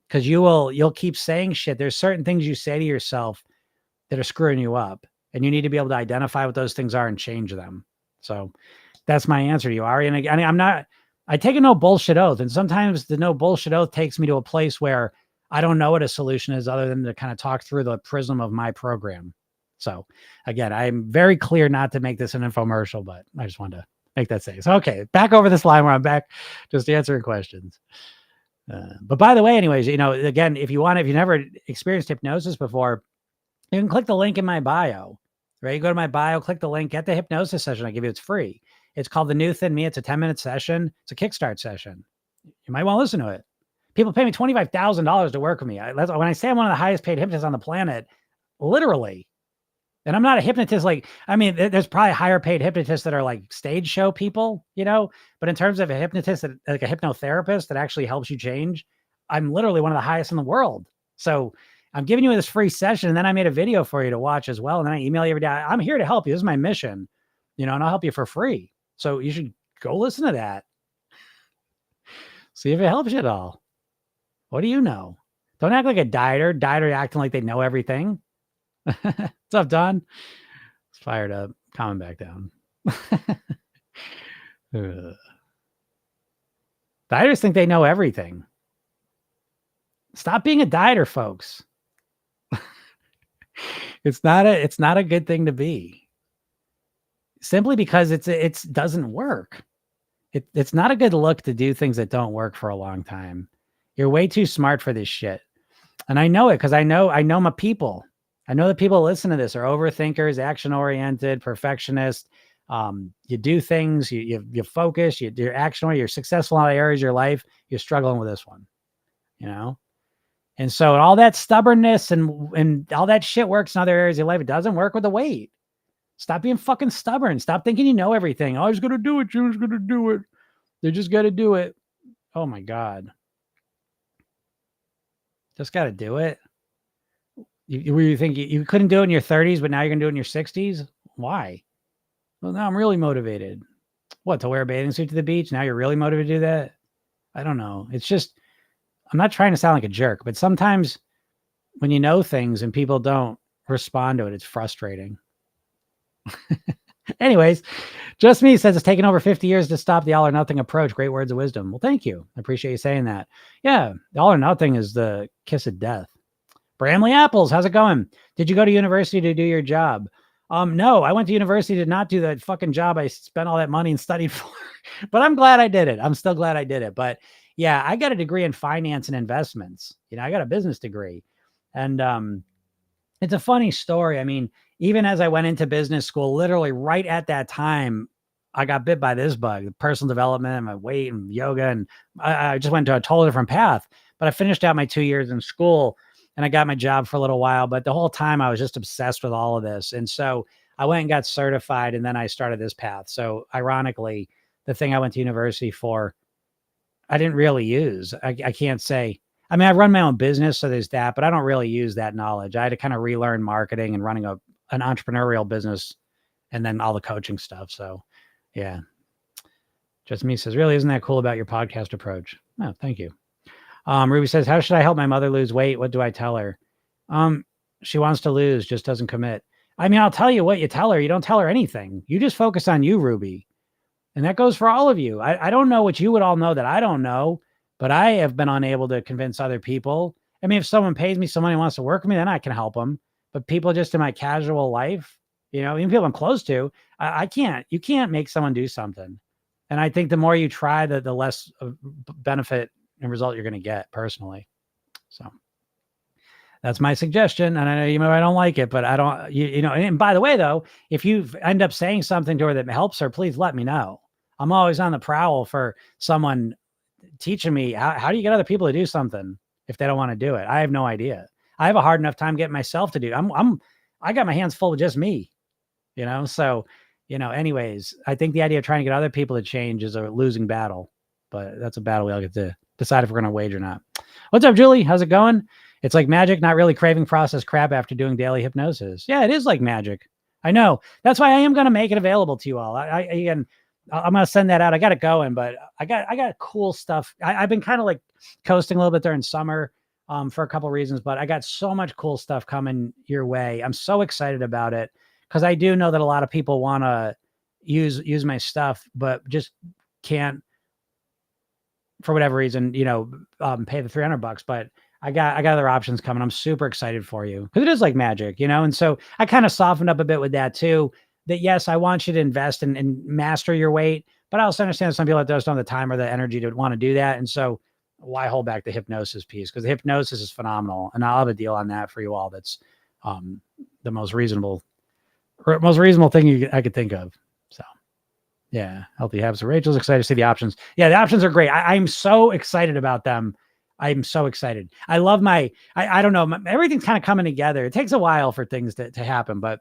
because you'll keep saying shit. There's certain things you say to yourself that are screwing you up, and you need to be able to identify what those things are and change them. So that's my answer to you, Ari. And again, I take a no bullshit oath, and sometimes the no bullshit oath takes me to a place where I don't know what a solution is other than to kind of talk through the prism of my program. So again, I'm very clear not to make this an infomercial, but I just wanted to make that say. So, okay, back over this line where I'm back just answering questions. But by the way, anyways, again, if you've never experienced hypnosis before, you can click the link in my bio, right? You go to my bio, click the link, get the hypnosis session I give you. It's free. It's called The New Thin Me. It's a 10-minute session. It's a kickstart session. You might want to listen to it. People pay me $25,000 to work with me. When I say I'm one of the highest paid hypnotists on the planet, literally. And I'm not a hypnotist. There's probably higher paid hypnotists that are like stage show people, but in terms of a hypnotist, like a hypnotherapist that actually helps you change, I'm literally one of the highest in the world. So I'm giving you this free session, and then I made a video for you to watch as well. And then I email you every day. I'm here to help you. This is my mission, and I'll help you for free. So you should go listen to that. See if it helps you at all. What do you know? Don't act like a dieter. Dieter acting like they know everything. What's up, Don? It's fired up. Calming back down. Dieters think they know everything. Stop being a dieter, folks. It's not a good thing to be. Simply because it doesn't work. It's not a good look to do things that don't work for a long time. You're way too smart for this shit. And I know it because I know my people. I know that people who listen to this are overthinkers, action-oriented, perfectionists. You do things, you focus, you're action-oriented, you're successful in all areas of your life. You're struggling with this one, And so all that stubbornness and all that shit works in other areas of your life. It doesn't work with the weight. Stop being fucking stubborn. Stop thinking you know everything. Oh, I was going to do it. Jim's going to do it. They just got to do it. Oh my God. Just got to do it. You think you couldn't do it in your 30s, but now you're going to do it in your 60s? Why? Well, now I'm really motivated. What, to wear a bathing suit to the beach? Now you're really motivated to do that? I don't know. It's just, I'm not trying to sound like a jerk, but sometimes when you know things and people don't respond to it, it's frustrating. Anyways, Just Me says it's taken over 50 years to stop the all or nothing approach. Great words of wisdom. Well, thank you. I appreciate you saying that. Yeah, all or nothing is the kiss of death. Bramley Apples, how's it going? Did you go to university to do your job? No, I went to university to not do that fucking job I spent all that money and studied for. But I'm glad I did it. I'm still glad I did it. But yeah, I got a degree in finance and investments. I got a business degree. And it's a funny story. I mean, even as I went into business school, literally right at that time, I got bit by this bug, personal development and my weight and yoga. And I just went to a totally different path. But I finished out my 2 years in school and I got my job for a little while. But the whole time I was just obsessed with all of this. And so I went and got certified and then I started this path. So ironically, the thing I went to university for, I didn't really use. I can't say. I mean, I run my own business, so there's that, but I don't really use that knowledge. I had to kind of relearn marketing and running an entrepreneurial business and then all the coaching stuff. So yeah. Just Me says, really, isn't that cool about your podcast approach? Oh, thank you. Ruby says, how should I help my mother lose weight? What do I tell her? She wants to lose, just doesn't commit. I mean, I'll tell you what you tell her. You don't tell her anything. You just focus on you, Ruby. And that goes for all of you. I don't know what you would all know that I don't know, but I have been unable to convince other people. I mean, if someone pays me some money and wants to work with me, then I can help them. But people just in my casual life, even people I'm close to, I can't. You can't make someone do something. And I think the more you try, the less benefit and result you're going to get personally. So that's my suggestion. And I know I don't like it, but I don't, and by the way, though, if you end up saying something to her that helps her, please let me know. I'm always on the prowl for someone teaching me how do you get other people to do something if they don't want to do it. I have no idea. I have a hard enough time getting myself to do. I got my hands full with just me, So, anyways, I think the idea of trying to get other people to change is a losing battle, but that's a battle we all get to decide if we're going to wage or not. What's up, Julie? How's it going? It's like magic, not really craving processed crap after doing daily hypnosis. Yeah, it is like magic. I know. That's why I am going to make it available to you all. Again, I'm going to send that out. I got it going, but I got cool stuff. I've been kind of like coasting a little bit during summer for a couple of reasons, but I got so much cool stuff coming your way. I'm so excited about it because I do know that a lot of people want to use my stuff, but just can't for whatever reason, pay the $300, but I got other options coming. I'm super excited for you because it is like magic, And so I kind of softened up a bit with that too, that yes, I want you to invest and master your weight, but I also understand some people that don't have the time or the energy to want to do that. And so why hold back the hypnosis piece? Because the hypnosis is phenomenal. And I'll have a deal on that for you all. That's the most reasonable thing I could think of. So yeah, healthy habits. So Rachel's excited to see the options. Yeah, the options are great. I'm so excited about them. I'm so excited. I love I don't know, everything's kind of coming together. It takes a while for things to happen, but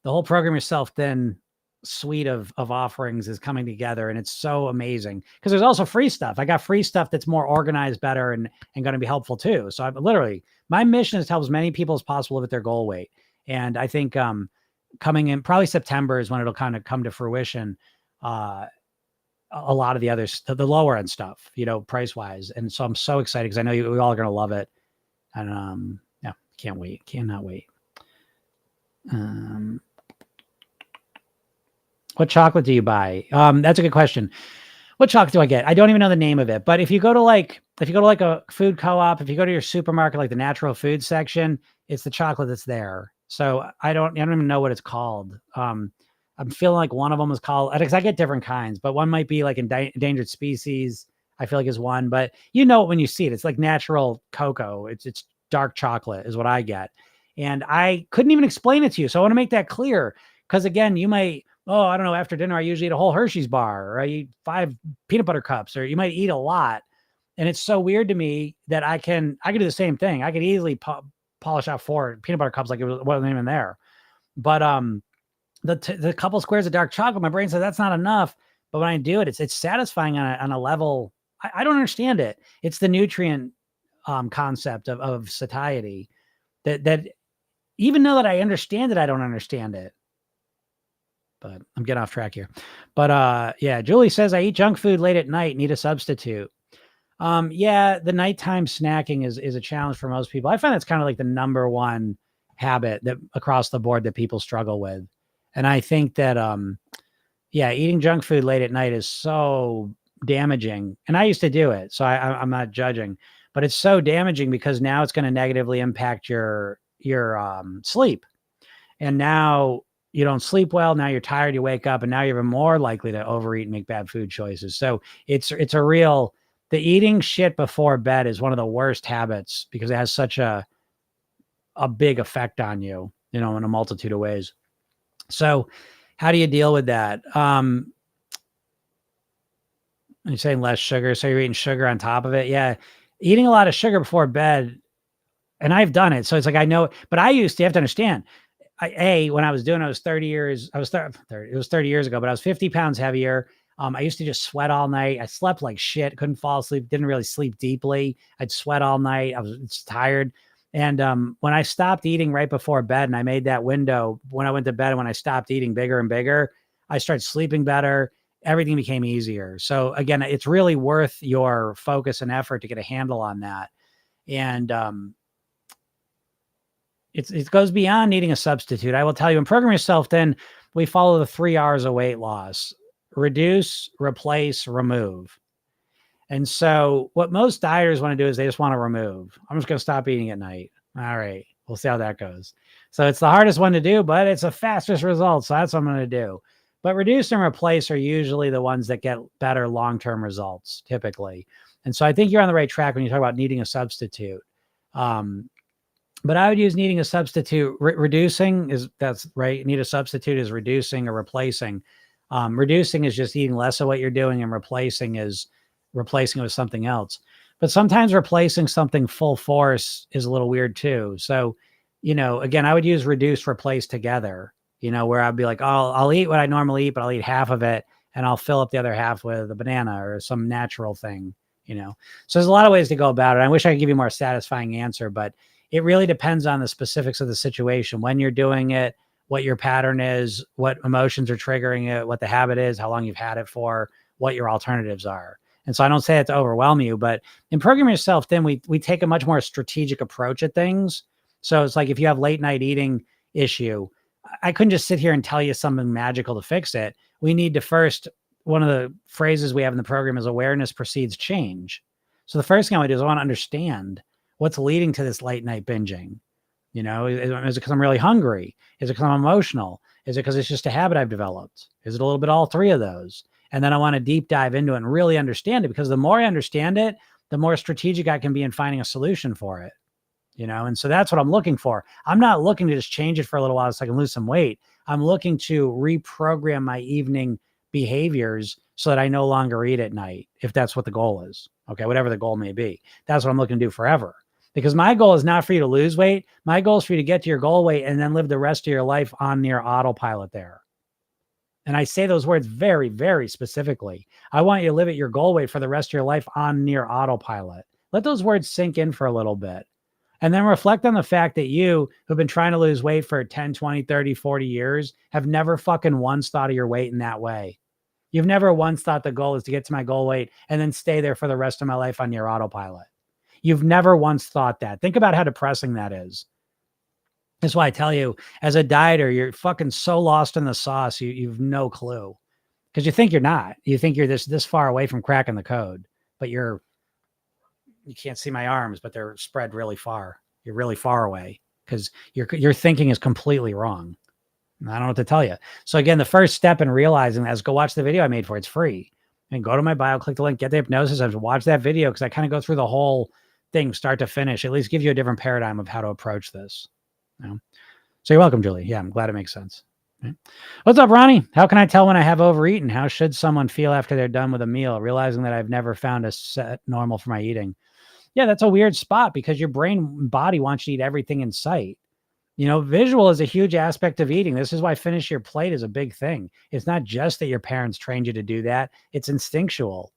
the whole Program Yourself Thin suite of offerings is coming together, and it's so amazing because there's also free stuff. I got free stuff that's more organized, better, and going to be helpful too. So my mission is to help as many people as possible with their goal weight. And I think coming in probably September is when it'll kind of come to fruition. A lot of the others, the lower end stuff, price wise. And so I'm so excited because I know we all are going to love it. And yeah, can't wait. Cannot wait. What chocolate do you buy? That's a good question. What chocolate do I get? I don't even know the name of it, but if you go to like a food co-op, if you go to your supermarket, like the natural food section, it's the chocolate that's there. So I don't even know what it's called. I'm feeling like one of them is called, because I get different kinds, but one might be like endangered species. I feel like is one, but when you see it, it's like natural cocoa. It's dark chocolate is what I get. And I couldn't even explain it to you. So I want to make that clear. Cause again, you might, I don't know, after dinner, I usually eat a whole Hershey's bar, or I eat 5 peanut butter cups, or you might eat a lot. And it's so weird to me that I can do the same thing. I could easily polish out 4 peanut butter cups like it wasn't even there. But the couple squares of dark chocolate, my brain says that's not enough. But when I do it, it's satisfying on a level. I don't understand it. It's the nutrient concept of satiety that even though that I understand it, I don't understand it. But I'm getting off track here. But yeah, Julie says I eat junk food late at night, need a substitute. Yeah, the nighttime snacking is a challenge for most people. I find that's kind of like the number one habit that across the board that people struggle with. And I think that yeah, eating junk food late at night is so damaging. And I used to do it, so I'm not judging, but it's so damaging because now it's going to negatively impact your sleep. And now you don't sleep well. Now you're tired. You wake up, and now you're even more likely to overeat and make bad food choices. So it's a real, the eating shit before bed is one of the worst habits because it has such a big effect on you, in a multitude of ways. So how do you deal with that? You're saying less sugar. So you're eating sugar on top of it. Yeah. Eating a lot of sugar before bed. And I've done it. So it's like, I know, but you have to understand, when I was doing, I was 30 years, it was 30 years ago, but I was 50 pounds heavier. I used to just sweat all night. I slept like shit, couldn't fall asleep, didn't really sleep deeply. I'd sweat all night. I was tired. And when I stopped eating right before bed and I made that window when I went to bed and when I stopped eating bigger and bigger, I started sleeping better. Everything became easier. So again, it's really worth your focus and effort to get a handle on that. And it goes beyond needing a substitute. I will tell you, in Program Yourself, then we follow the 3 R's of weight loss: reduce, replace, remove. And so what most dieters want to do is they just want to remove. I'm just going to stop eating at night. All right. We'll see how that goes. So it's the hardest one to do, but it's the fastest result. So that's what I'm going to do. But reduce and replace are usually the ones that get better long-term results typically. And so I think you're on the right track when you talk about needing a substitute. But I would use needing a substitute. Reducing is, that's right. Need a substitute is reducing or replacing. Reducing is just eating less of what you're doing, and replacing is replacing it with something else. But sometimes replacing something full force is a little weird too. So, again, I would use reduce, replace together, where I'd be like, oh, I'll eat what I normally eat, but I'll eat half of it and I'll fill up the other half with a banana or some natural thing, So there's a lot of ways to go about it. I wish I could give you a more satisfying answer, but it really depends on the specifics of the situation, when you're doing it, what your pattern is, what emotions are triggering it, what the habit is, how long you've had it for, what your alternatives are. And so I don't say that to overwhelm you, but in Program Yourself, then we take a much more strategic approach at things. So it's like if you have late night eating issue, I couldn't just sit here and tell you something magical to fix it. We need to first, one of the phrases we have in the program is awareness precedes change. So the first thing I want to do is I want to understand what's leading to this late night binging. Is it because I'm really hungry? Is it because I'm emotional? Is it because it's just a habit I've developed? Is it a little bit all three of those? And then I want to deep dive into it and really understand it, because the more I understand it, the more strategic I can be in finding a solution for it. And so that's what I'm looking for. I'm not looking to just change it for a little while so I can lose some weight. I'm looking to reprogram my evening behaviors so that I no longer eat at night, if that's what the goal is. Okay, whatever the goal may be. That's what I'm looking to do forever. Because my goal is not for you to lose weight. My goal is for you to get to your goal weight and then live the rest of your life on near autopilot there. And I say those words very, very specifically. I want you to live at your goal weight for the rest of your life on near autopilot. Let those words sink in for a little bit. And then reflect on the fact that you, who've been trying to lose weight for 10, 20, 30, 40 years, have never fucking once thought of your weight in that way. You've never once thought the goal is to get to my goal weight and then stay there for the rest of my life on near autopilot. You've never once thought that. Think about how depressing that is. That's why I tell you, as a dieter, you're fucking so lost in the sauce, you've no clue. Because you think you're not. You think you're this far away from cracking the code, but you can't see my arms, but they're spread really far. You're really far away because your thinking is completely wrong. I don't know what to tell you. So again, the first step in realizing that is go watch the video I made for it. It's free. And go to my bio, click the link, get the hypnosis, and watch that video, because I kind of go through the whole thing start to finish. At least give you a different paradigm of how to approach this. So you're welcome, Julie. Yeah, I'm glad it makes sense. Okay. What's up, Ronnie? How can I tell when I have overeaten? How should someone feel after they're done with a meal, realizing that I've never found a set normal for my eating? Yeah, that's a weird spot, because your brain and body wants you to eat everything in sight. Visual is a huge aspect of eating. This is why finish your plate is a big thing. It's not just that your parents trained you to do that. It's instinctual.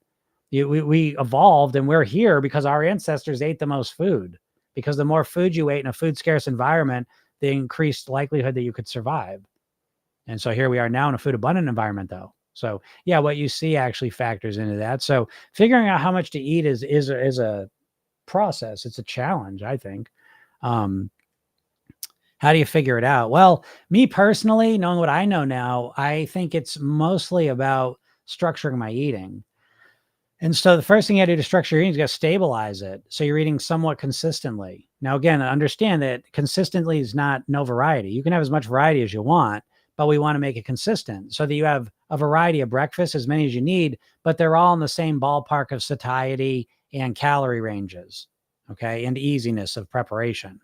We evolved, and we're here because our ancestors ate the most food, because the more food you ate in a food scarce environment, the increased likelihood that you could survive. And so here we are now in a food abundant environment, though. So yeah, what you see actually factors into that. So figuring out how much to eat is a process. It's a challenge, I think. How do you figure it out? Well, me personally, knowing what I know now, I think it's mostly about structuring my eating. And so the first thing you got to do to structure your eating is you got to stabilize it. So you're eating somewhat consistently. Now, again, understand that consistently is not no variety. You can have as much variety as you want, but we want to make it consistent so that you have a variety of breakfasts, as many as you need, but they're all in the same ballpark of satiety and calorie ranges, okay, and easiness of preparation.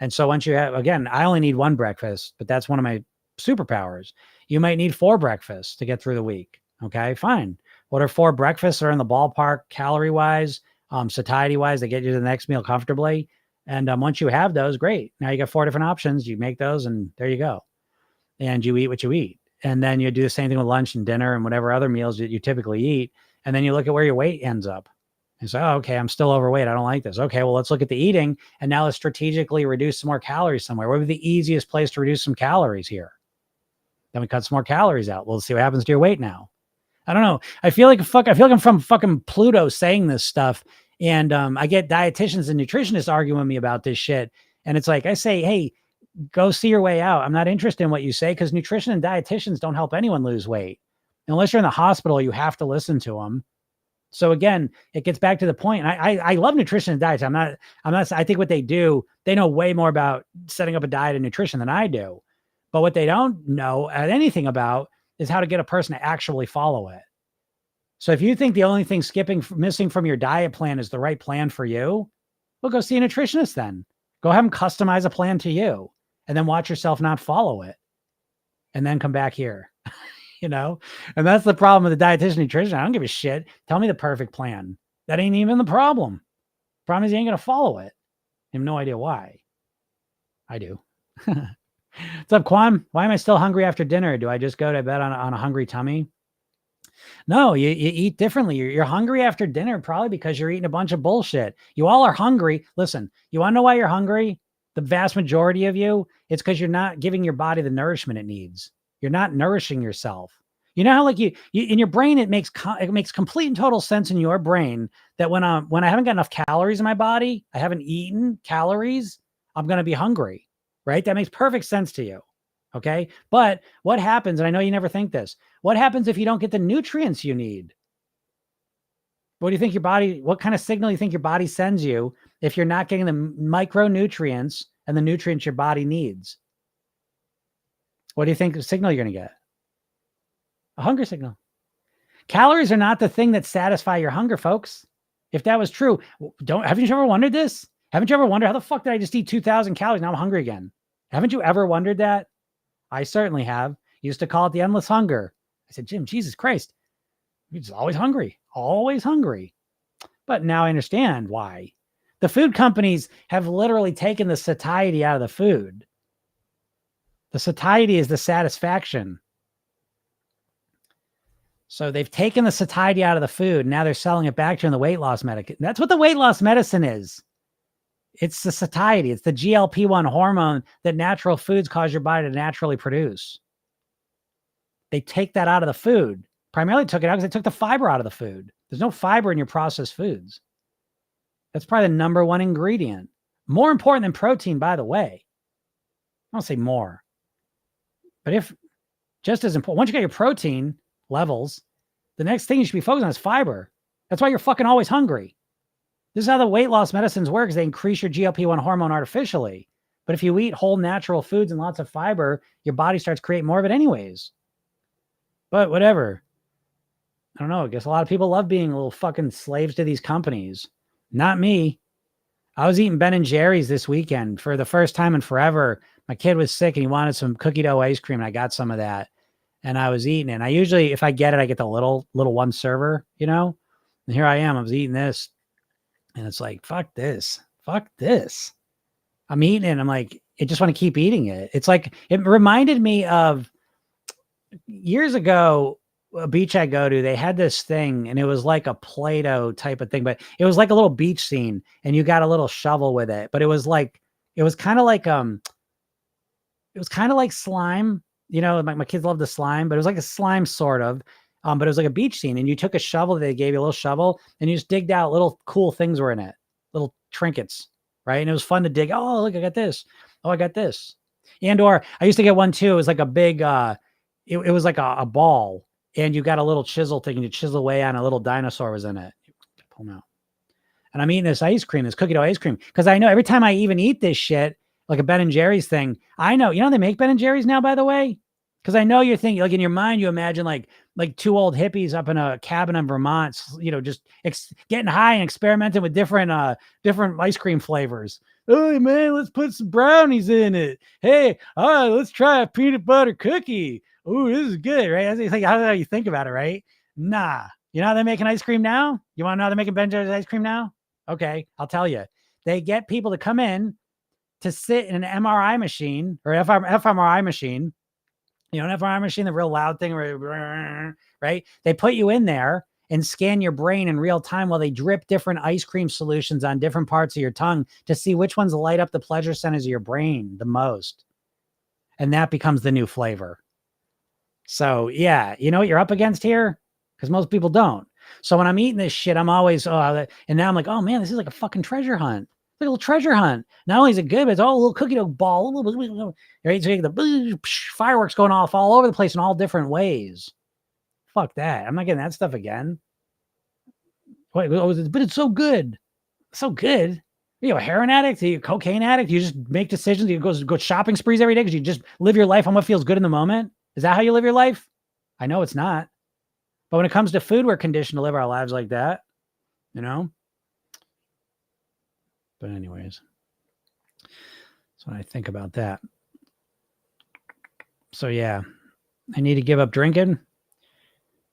And so once you have, again, I only need one breakfast, but that's one of my superpowers. You might need 4 breakfasts to get through the week. Okay, fine. What are 4 breakfasts that are in the ballpark calorie wise, satiety wise, that get you to the next meal comfortably? And once you have those, great. Now you got 4 different options. You make those and there you go. And you eat what you eat. And then you do the same thing with lunch and dinner and whatever other meals that you typically eat. And then you look at where your weight ends up. And say, oh, okay, I'm still overweight. I don't like this. Okay, well, let's look at the eating. And now let's strategically reduce some more calories somewhere. What would be the easiest place to reduce some calories here? Then we cut some more calories out. We'll see what happens to your weight now. I don't know. I feel like I'm from fucking Pluto saying this stuff. And I get dietitians and nutritionists arguing with me about this shit. And it's like, I say, hey, go see your way out. I'm not interested in what you say, because nutrition and dietitians don't help anyone lose weight. Unless you're in the hospital, you have to listen to them. So again, it gets back to the point. I love nutrition and diets. I think what they do, they know way more about setting up a diet and nutrition than I do. But what they don't know anything about is how to get a person to actually follow it. So if you think the only thing missing from your diet plan is the right plan for you, well, go see a nutritionist then. Go have them customize a plan to you and then watch yourself not follow it and then come back here. And that's the problem with the dietitian nutrition. I don't give a shit. Tell me the perfect plan. That ain't even the problem. Problem is you ain't going to follow it. I have no idea why. I do. What's up, Quan? Why am I still hungry after dinner? Do I just go to bed on a hungry tummy? No, you eat differently. You're hungry after dinner probably because you're eating a bunch of bullshit. You all are hungry. Listen, you want to know why you're hungry? The vast majority of you, it's because you're not giving your body the nourishment it needs. You're not nourishing yourself. You know how like you in your brain, it makes complete and total sense in your brain that when I haven't got enough calories in my body, I haven't eaten calories, I'm going to be hungry, right? That makes perfect sense to you. Okay. But what happens, and I know you never think this, what happens if you don't get the nutrients you need? What do you think what kind of signal you think your body sends you if you're not getting the micronutrients and the nutrients your body needs? What do you think the signal you're going to get? A hunger signal. Calories are not the thing that satisfy your hunger, folks. If that was true, haven't you ever wondered this? Haven't you ever wondered how the fuck did I just eat 2,000 calories? Now I'm hungry again. Haven't you ever wondered that? I certainly have. Used to call it the endless hunger. I said, Jim, Jesus Christ, you're just always hungry, always hungry. But now I understand why. The food companies have literally taken the satiety out of the food. The satiety is the satisfaction. So they've taken the satiety out of the food. Now they're selling it back to you in the weight loss medicine. That's what the weight loss medicine is. It's the satiety. It's the GLP-1 hormone that natural foods cause your body to naturally produce. They take that out of the food. Primarily took it out because they took the fiber out of the food. There's no fiber in your processed foods. That's probably the number one ingredient. More important than protein, by the way. I don't say more. But if just as important, once you get your protein levels, the next thing you should be focused on is fiber. That's why you're fucking always hungry. This is how the weight loss medicines work, is they increase your GLP-1 hormone artificially. But if you eat whole natural foods and lots of fiber, your body starts creating more of it anyways. But whatever. I don't know. I guess a lot of people love being little fucking slaves to these companies. Not me. I was eating Ben & Jerry's this weekend for the first time in forever. My kid was sick and he wanted some cookie dough ice cream, and I got some of that. And I was eating it. And I usually, if I get it, I get the little one server, And here I am. I was eating this. And it's like, fuck this. Fuck this. I'm eating it. And I'm like, I just want to keep eating it. It's like, it reminded me of years ago, a beach I go to, they had this thing and it was like a Play-Doh type of thing, but it was like a little beach scene and you got a little shovel with it. But it was kind of like slime. My kids love the slime, but it was like a slime sort of. But it was like a beach scene, and you took a shovel. They gave you a little shovel, and you just digged out little cool things were in it, little trinkets, right? And it was fun to dig. Oh, look, I got this. Oh, I got this. Or I used to get one too. It was like a big, it was like a ball, and you got a little chisel thing, and you chisel away on a little dinosaur was in it. Pull them out. And I'm eating this ice cream, this cookie dough ice cream, because I know every time I even eat this shit, like a Ben & Jerry's thing, I know, they make Ben & Jerry's now, by the way. Because I know you're thinking, like in your mind, you imagine like two old hippies up in a cabin in Vermont, just getting high and experimenting with different ice cream flavors. Oh man, let's put some brownies in it. Hey, let's try a peanut butter cookie. Oh, this is good, right? That's like how you think about it, right? Nah, you know how they're making ice cream now? You want to know how they're making Ben & Jerry's ice cream now? Okay, I'll tell you. They get people to come in to sit in an MRI machine or fMRI machine. An fMRI machine, the real loud thing, right? They put you in there and scan your brain in real time while they drip different ice cream solutions on different parts of your tongue to see which ones light up the pleasure centers of your brain the most. And that becomes the new flavor. So yeah, you know what you're up against here? Because most people don't. So when I'm eating this shit, I'm always, and now I'm like, oh man, this is like a fucking treasure hunt. Like a little treasure hunt. Not only is it good, but it's all a little cookie dough ball. Right? So you get the fireworks going off all over the place in all different ways. Fuck that. I'm not getting that stuff again. But it's so good. So good. You know, a heroin addict, you a cocaine addict, you just make decisions, you go shopping sprees every day because you just live your life on what feels good in the moment. Is that how you live your life? I know it's not. But when it comes to food, we're conditioned to live our lives like that, you know? But anyways, so I think about that. So yeah, I need to give up drinking.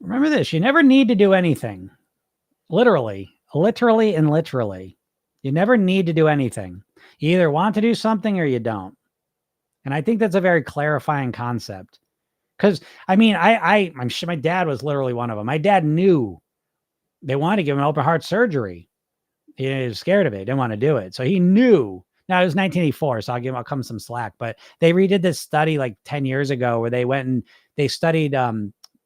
Remember this, you never need to do anything. Literally. You never need to do anything. You either want to do something or you don't. And I think that's a very clarifying concept. Because I mean, I'm sure my dad was literally one of them. My dad knew they wanted to give him open heart surgery. He was scared of it, didn't want to do it. So he knew. Now it was 1984, so I'll come some slack. But they redid this study like 10 years ago where they went and they studied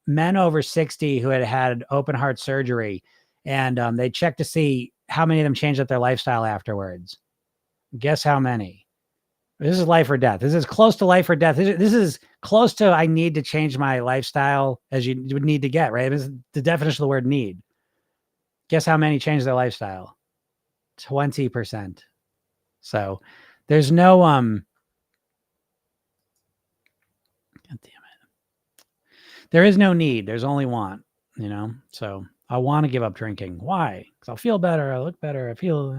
men over 60 who had open heart surgery, and they checked to see how many of them changed up their lifestyle afterwards. Guess how many? This is life or death. This is close to life or death. This is close to I need to change my lifestyle as you would need to get, right? This is the definition of the word need. Guess how many changed their lifestyle? 20%. So there's no God damn it. There is no need. There's only want, you know? So I want to give up drinking. Why? Because I'll feel better. I look better. I feel,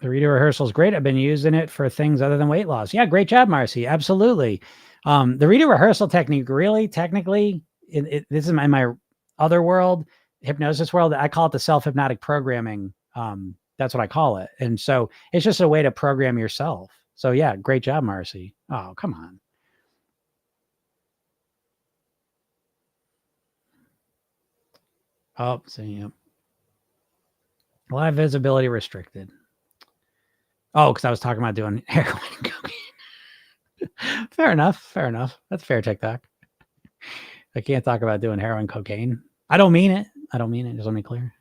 the reader rehearsal is great. I've been using it for things other than weight loss. Yeah, great job, Marcy. Absolutely. The reader rehearsal technique, really, technically, this is in my other world, hypnosis world. I call it the self-hypnotic programming. That's what I call it. And so it's just a way to program yourself. So yeah, great job, Marcy. Oh, come on. Oh, see, yep. Live visibility restricted. Oh, because I was talking about doing heroin and cocaine. Fair enough. That's fair, TikTok. I can't talk about doing heroin, cocaine. I don't mean it. Just let me clear.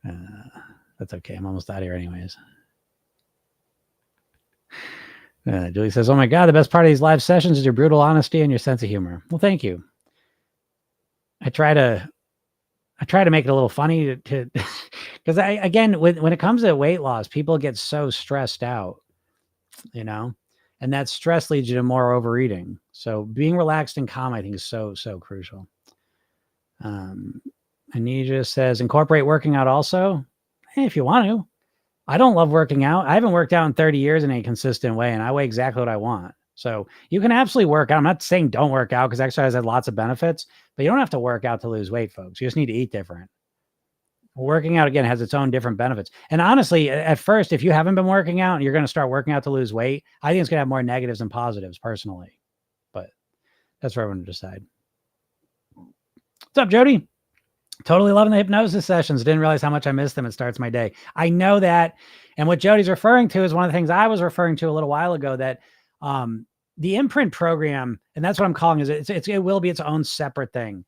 That's okay. I'm almost out of here anyways. Julie says, oh my God, the best part of these live sessions is your brutal honesty and your sense of humor. Well, thank you. I try to make it a little funny to because again, when it comes to weight loss, people get so stressed out, you know, and that stress leads you to more overeating. So being relaxed and calm, I think, is so crucial. Anija says, incorporate working out also. Hey, if you want to. I don't love working out. I haven't worked out in 30 years in a consistent way, and I weigh exactly what I want. So you can absolutely work out. I'm not saying don't work out because exercise has lots of benefits, but you don't have to work out to lose weight, folks. You just need to eat different. Working out, again, has its own different benefits. And honestly, at first, if you haven't been working out and you're going to start working out to lose weight, I think it's going to have more negatives than positives personally. But that's for everyone to decide. What's up, Jody? Totally loving the hypnosis sessions. Didn't realize how much I missed them. It starts my day. I know that. And what Jody's referring to is one of the things I was referring to a little while ago, that the imprint program, and that's what I'm calling it will be its own separate thing.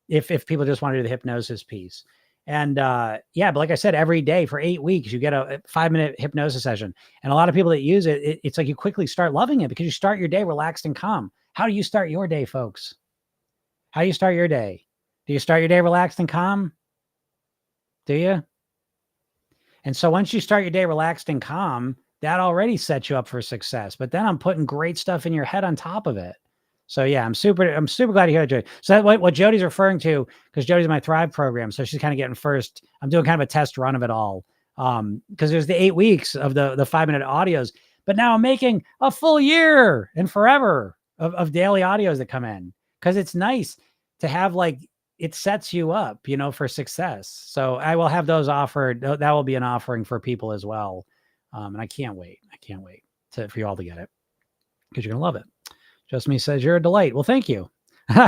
If people just want to do the hypnosis piece. And yeah, but like I said, every day for 8 weeks, you get a 5-minute hypnosis session. And a lot of people that use it, it's like you quickly start loving it because you start your day relaxed and calm. How do you start your day, folks? How do you start your day? Do you start your day relaxed and calm? Do you? And so once you start your day relaxed and calm, that already sets you up for success. But then I'm putting great stuff in your head on top of it. So yeah, I'm super glad to hear it, Jody. So that what Jody's referring to, because Jody's in my Thrive program, so she's kind of getting first. I'm doing kind of a test run of it all, because there's the 8 weeks of the 5-minute audios, but now I'm making a full year and forever of daily audios that come in, because it's nice to have, like, it sets you up, you know, for success. So I will have those offered. That will be an offering for people as well. And I can't wait. For you all to get it, because you're going to love it. Just Me says, you're a delight. Well, thank you.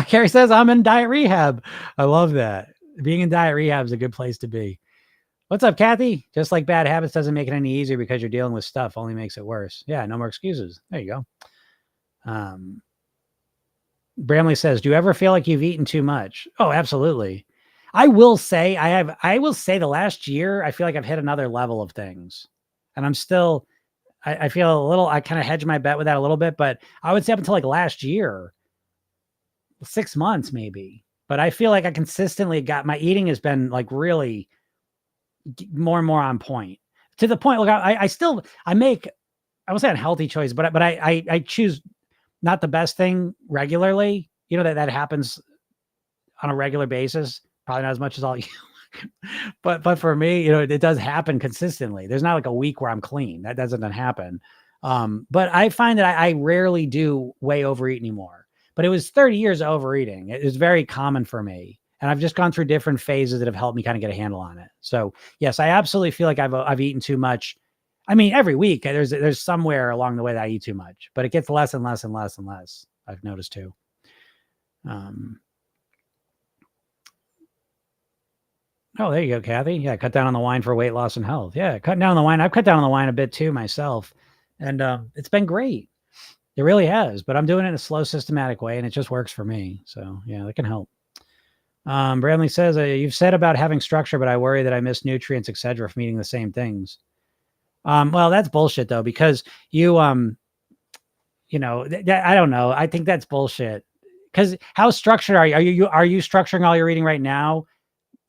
Carrie says, I'm in diet rehab. I love that. Being in diet rehab is a good place to be. What's up, Kathy? Just like bad habits doesn't make it any easier because you're dealing with stuff, only makes it worse. Yeah, no more excuses. There you go. Bramley says, do you ever feel like you've eaten too much? Oh, absolutely. I will say the last year, I feel like I've hit another level of things, and I'm still I feel a little, I kind of hedge my bet with that a little bit, but I would say up until like last year, 6 months maybe. But I feel like I consistently got my eating has been like really more and more on point to the point. Look, I still, I make, I won't say unhealthy choice, but I choose not the best thing regularly. You know, that happens on a regular basis. Probably not as much as all you, but for me, you know, it does happen consistently. There's not like a week where I'm clean. That doesn't happen. But I find that I rarely do way overeat anymore. But it was 30 years of overeating. It was very common for me. And I've just gone through different phases that have helped me kind of get a handle on it. So yes, I absolutely feel like I've eaten too much. I mean, every week there's somewhere along the way that I eat too much, but it gets less and less and less and less. I've noticed too. Oh, there you go, Kathy. Yeah, cut down on the wine for weight loss and health. Yeah, cutting down on the wine. I've cut down on the wine a bit too myself, and it's been great. It really has. But I'm doing it in a slow, systematic way, and it just works for me. So yeah, that can help. Bradley says you've said about having structure, but I worry that I miss nutrients, etc., from eating the same things. Well, that's bullshit though, because you know, I don't know. I think that's bullshit. Because how structured are you? Are you structuring all your eating right now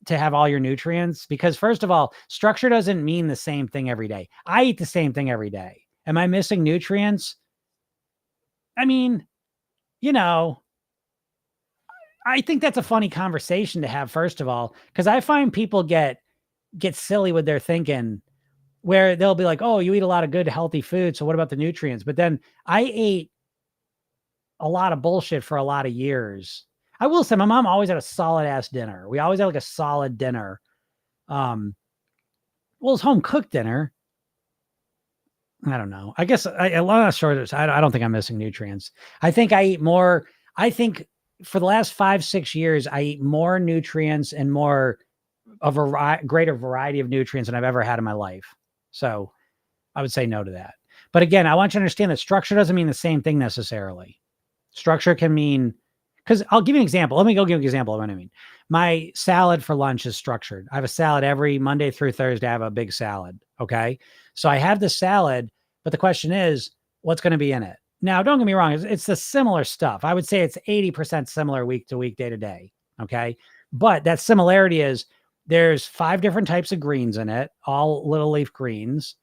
to have all your nutrients? Because first of all, structure doesn't mean the same thing every day. I eat the same thing every day. Am I missing nutrients? I mean, you know, I think that's a funny conversation to have, first of all, because I find people get silly with their thinking where they'll be like, oh, you eat a lot of good, healthy food. So what about the nutrients? But then I ate a lot of bullshit for a lot of years. I will say my mom always had a solid ass dinner. We always had like a solid dinner. Well, it's home cooked dinner. I don't know. I guess a lot of short. I don't think I'm missing nutrients. I think I eat more. I think for the last 5, 6 years, I eat more nutrients and more of a greater variety of nutrients than I've ever had in my life. So I would say no to that. But again, I want you to understand that structure doesn't mean the same thing necessarily. Structure can mean, because I'll give you an example. Let me go give you an example of what I mean. My salad for lunch is structured. I have a salad every Monday through Thursday. I have a big salad. Okay. So I have the salad, but the question is, what's going to be in it? Now, don't get me wrong. It's the similar stuff. I would say it's 80% similar week to week, day to day. Okay. But that similarity is there's 5 different types of greens in it, all little leaf greens,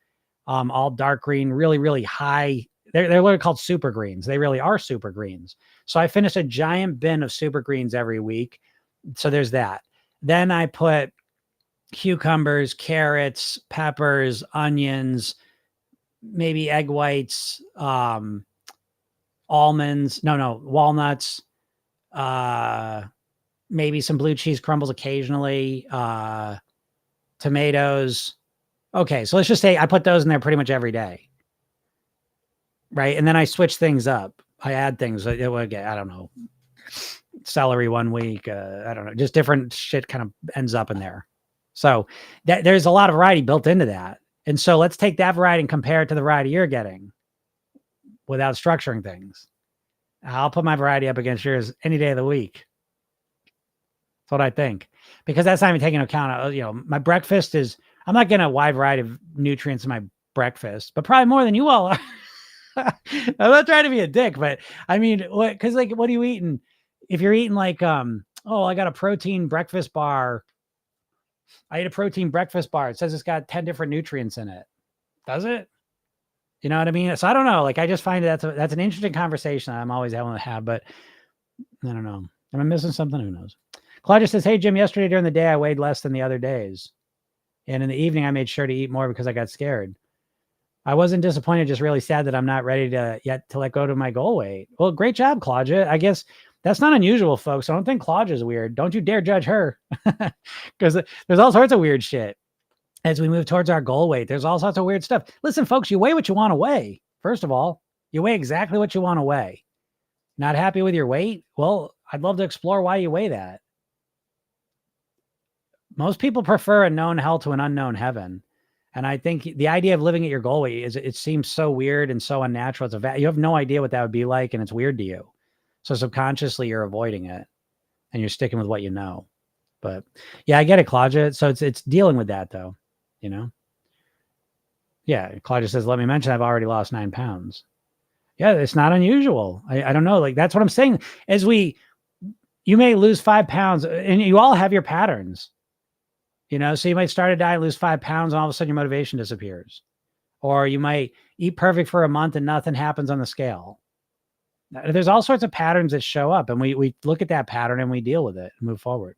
all dark green, really, really high. They're literally called super greens. They really are super greens. So I finish a giant bin of super greens every week. So there's that. Then I put cucumbers, carrots, peppers, onions, maybe egg whites, almonds, walnuts, maybe some blue cheese crumbles occasionally, tomatoes. Okay, so let's just say I put those in there pretty much every day. Right. And then I switch things up. I add things. It will get, I don't know, celery one week. I don't know, just different shit kind of ends up in there. So there's a lot of variety built into that. And so let's take that variety and compare it to the variety you're getting without structuring things. I'll put my variety up against yours any day of the week. That's what I think, because that's not even taking into account, my breakfast is, I'm not getting a wide variety of nutrients in my breakfast, but probably more than you all are. I'm not trying to be a dick, but I mean, what are you eating? If you're eating like, I got a protein breakfast bar. I ate a protein breakfast bar. It says it's got 10 different nutrients in it. Does it? You know what I mean? So I don't know. Like, I just find that's an interesting conversation I'm always having to have, but I don't know. Am I missing something? Who knows? Claudia says, hey, Jim, yesterday during the day, I weighed less than the other days. And in the evening, I made sure to eat more because I got scared. I wasn't disappointed, just really sad that I'm not ready to let go to my goal weight. Well, great job, Claudia. I guess that's not unusual, folks. I don't think Claudia's weird. Don't you dare judge her, because there's all sorts of weird shit as we move towards our goal weight. There's all sorts of weird stuff. Listen, folks, you weigh what you want to weigh. First of all, you weigh exactly what you want to weigh. Not happy with your weight? Well, I'd love to explore why you weigh that. Most people prefer a known hell to an unknown heaven. And I think the idea of living at your goal weight it seems so weird and so unnatural. You have no idea what that would be like, and it's weird to you. So subconsciously you're avoiding it and you're sticking with what you know. But yeah, I get it, Claudia. So it's dealing with that though, Yeah. Claudia says, let me mention I've already lost 9 pounds. Yeah, it's not unusual. I don't know. Like, that's what I'm saying. You may lose 5 pounds, and you all have your patterns, so you might start a diet, lose 5 pounds, and all of a sudden your motivation disappears. Or you might eat perfect for a month and nothing happens on the scale. There's all sorts of patterns that show up, and we look at that pattern and we deal with it and move forward.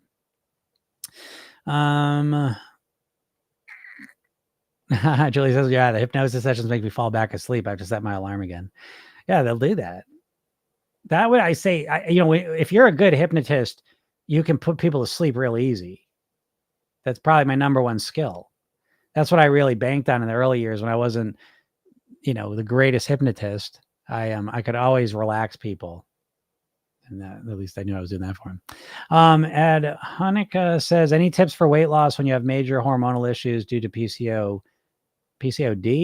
Julie says, yeah, the hypnosis sessions make me fall back asleep. I have to set my alarm again. Yeah, they'll do that. That would, I say, if you're a good hypnotist, you can put people to sleep real easy. That's probably my number one skill. That's what I really banked on in the early years when I wasn't, the greatest hypnotist. I could always relax people. And at least I knew I was doing that for him. Ed Hanukkah says, any tips for weight loss when you have major hormonal issues due to PCOD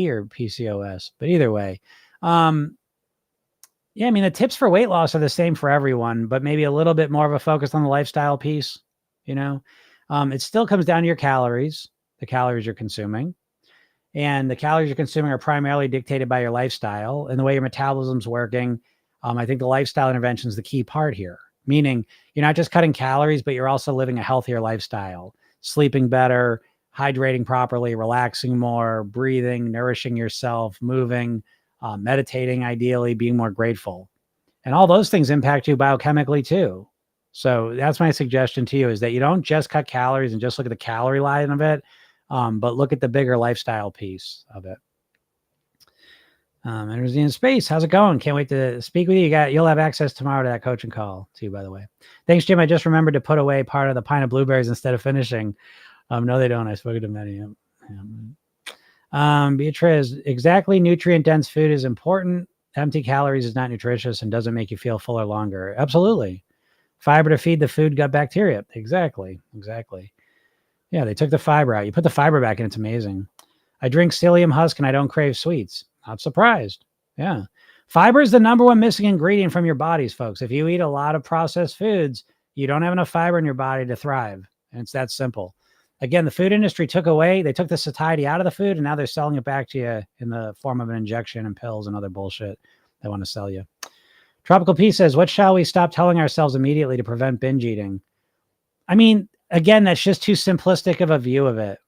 or PCOS? But either way, yeah, I mean, the tips for weight loss are the same for everyone, but maybe a little bit more of a focus on the lifestyle piece. It still comes down to your calories, the calories you're consuming. And the calories you're consuming are primarily dictated by your lifestyle and the way your metabolism's working. I think the lifestyle intervention is the key part here, meaning you're not just cutting calories, but you're also living a healthier lifestyle, sleeping better, hydrating properly, relaxing more, breathing, nourishing yourself, moving, meditating, ideally, being more grateful. And all those things impact you biochemically too. So that's my suggestion to you, is that you don't just cut calories and just look at the calorie line of it, but look at the bigger lifestyle piece of it. Energy in space. How's it going? Can't wait to speak with you. You'll have access tomorrow to that coaching call too, by the way. Thanks, Jim. I just remembered to put away part of the pint of blueberries instead of finishing. No, they don't. I spoke to many. Beatrice, exactly. Nutrient dense food is important. Empty calories is not nutritious and doesn't make you feel fuller longer. Absolutely. Fiber to feed the food gut bacteria. Exactly. Yeah, they took the fiber out. You put the fiber back in, it's amazing. I drink psyllium husk and I don't crave sweets. Not surprised. Yeah. Fiber is the number one missing ingredient from your bodies, folks. If you eat a lot of processed foods, you don't have enough fiber in your body to thrive. And it's that simple. Again, the food industry took the satiety out of the food, and now they're selling it back to you in the form of an injection and pills and other bullshit they want to sell you. Tropical P says, what shall we stop telling ourselves immediately to prevent binge eating? I mean, again, that's just too simplistic of a view of it.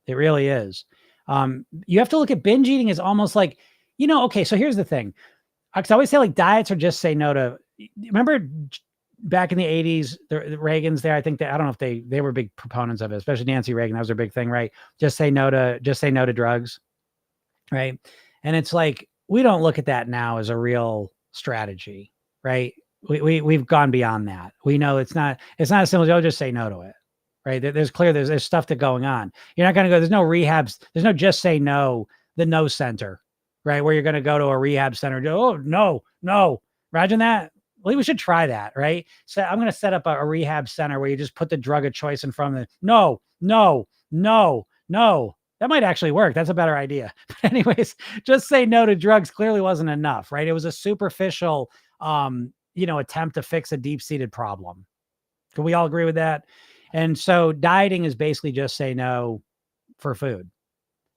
It really is. You have to look at binge eating as almost like, okay, so here's the thing. I always say, like, diets are just say no to, remember back in the 80s, the Reagan's there, I think I don't know if they were big proponents of it, especially Nancy Reagan. That was their big thing, right? Just say no to drugs, right? And it's like, we don't look at that now as a real strategy, right? We've gone beyond that. We know it's not as simple as, just say no to it, right? There's stuff that's going on. You're not going to go, there's no rehabs. There's no just say no, the no center, right? Where you're going to go to a rehab center. Oh, no. Imagine that. Well, we should try that, right? So I'm going to set up a rehab center where you just put the drug of choice in front of it. No. That might actually work. That's a better idea. But anyways, just say no to drugs clearly wasn't enough, right? It was a superficial, attempt to fix a deep-seated problem. Can we all agree with that? And so dieting is basically just say no for food.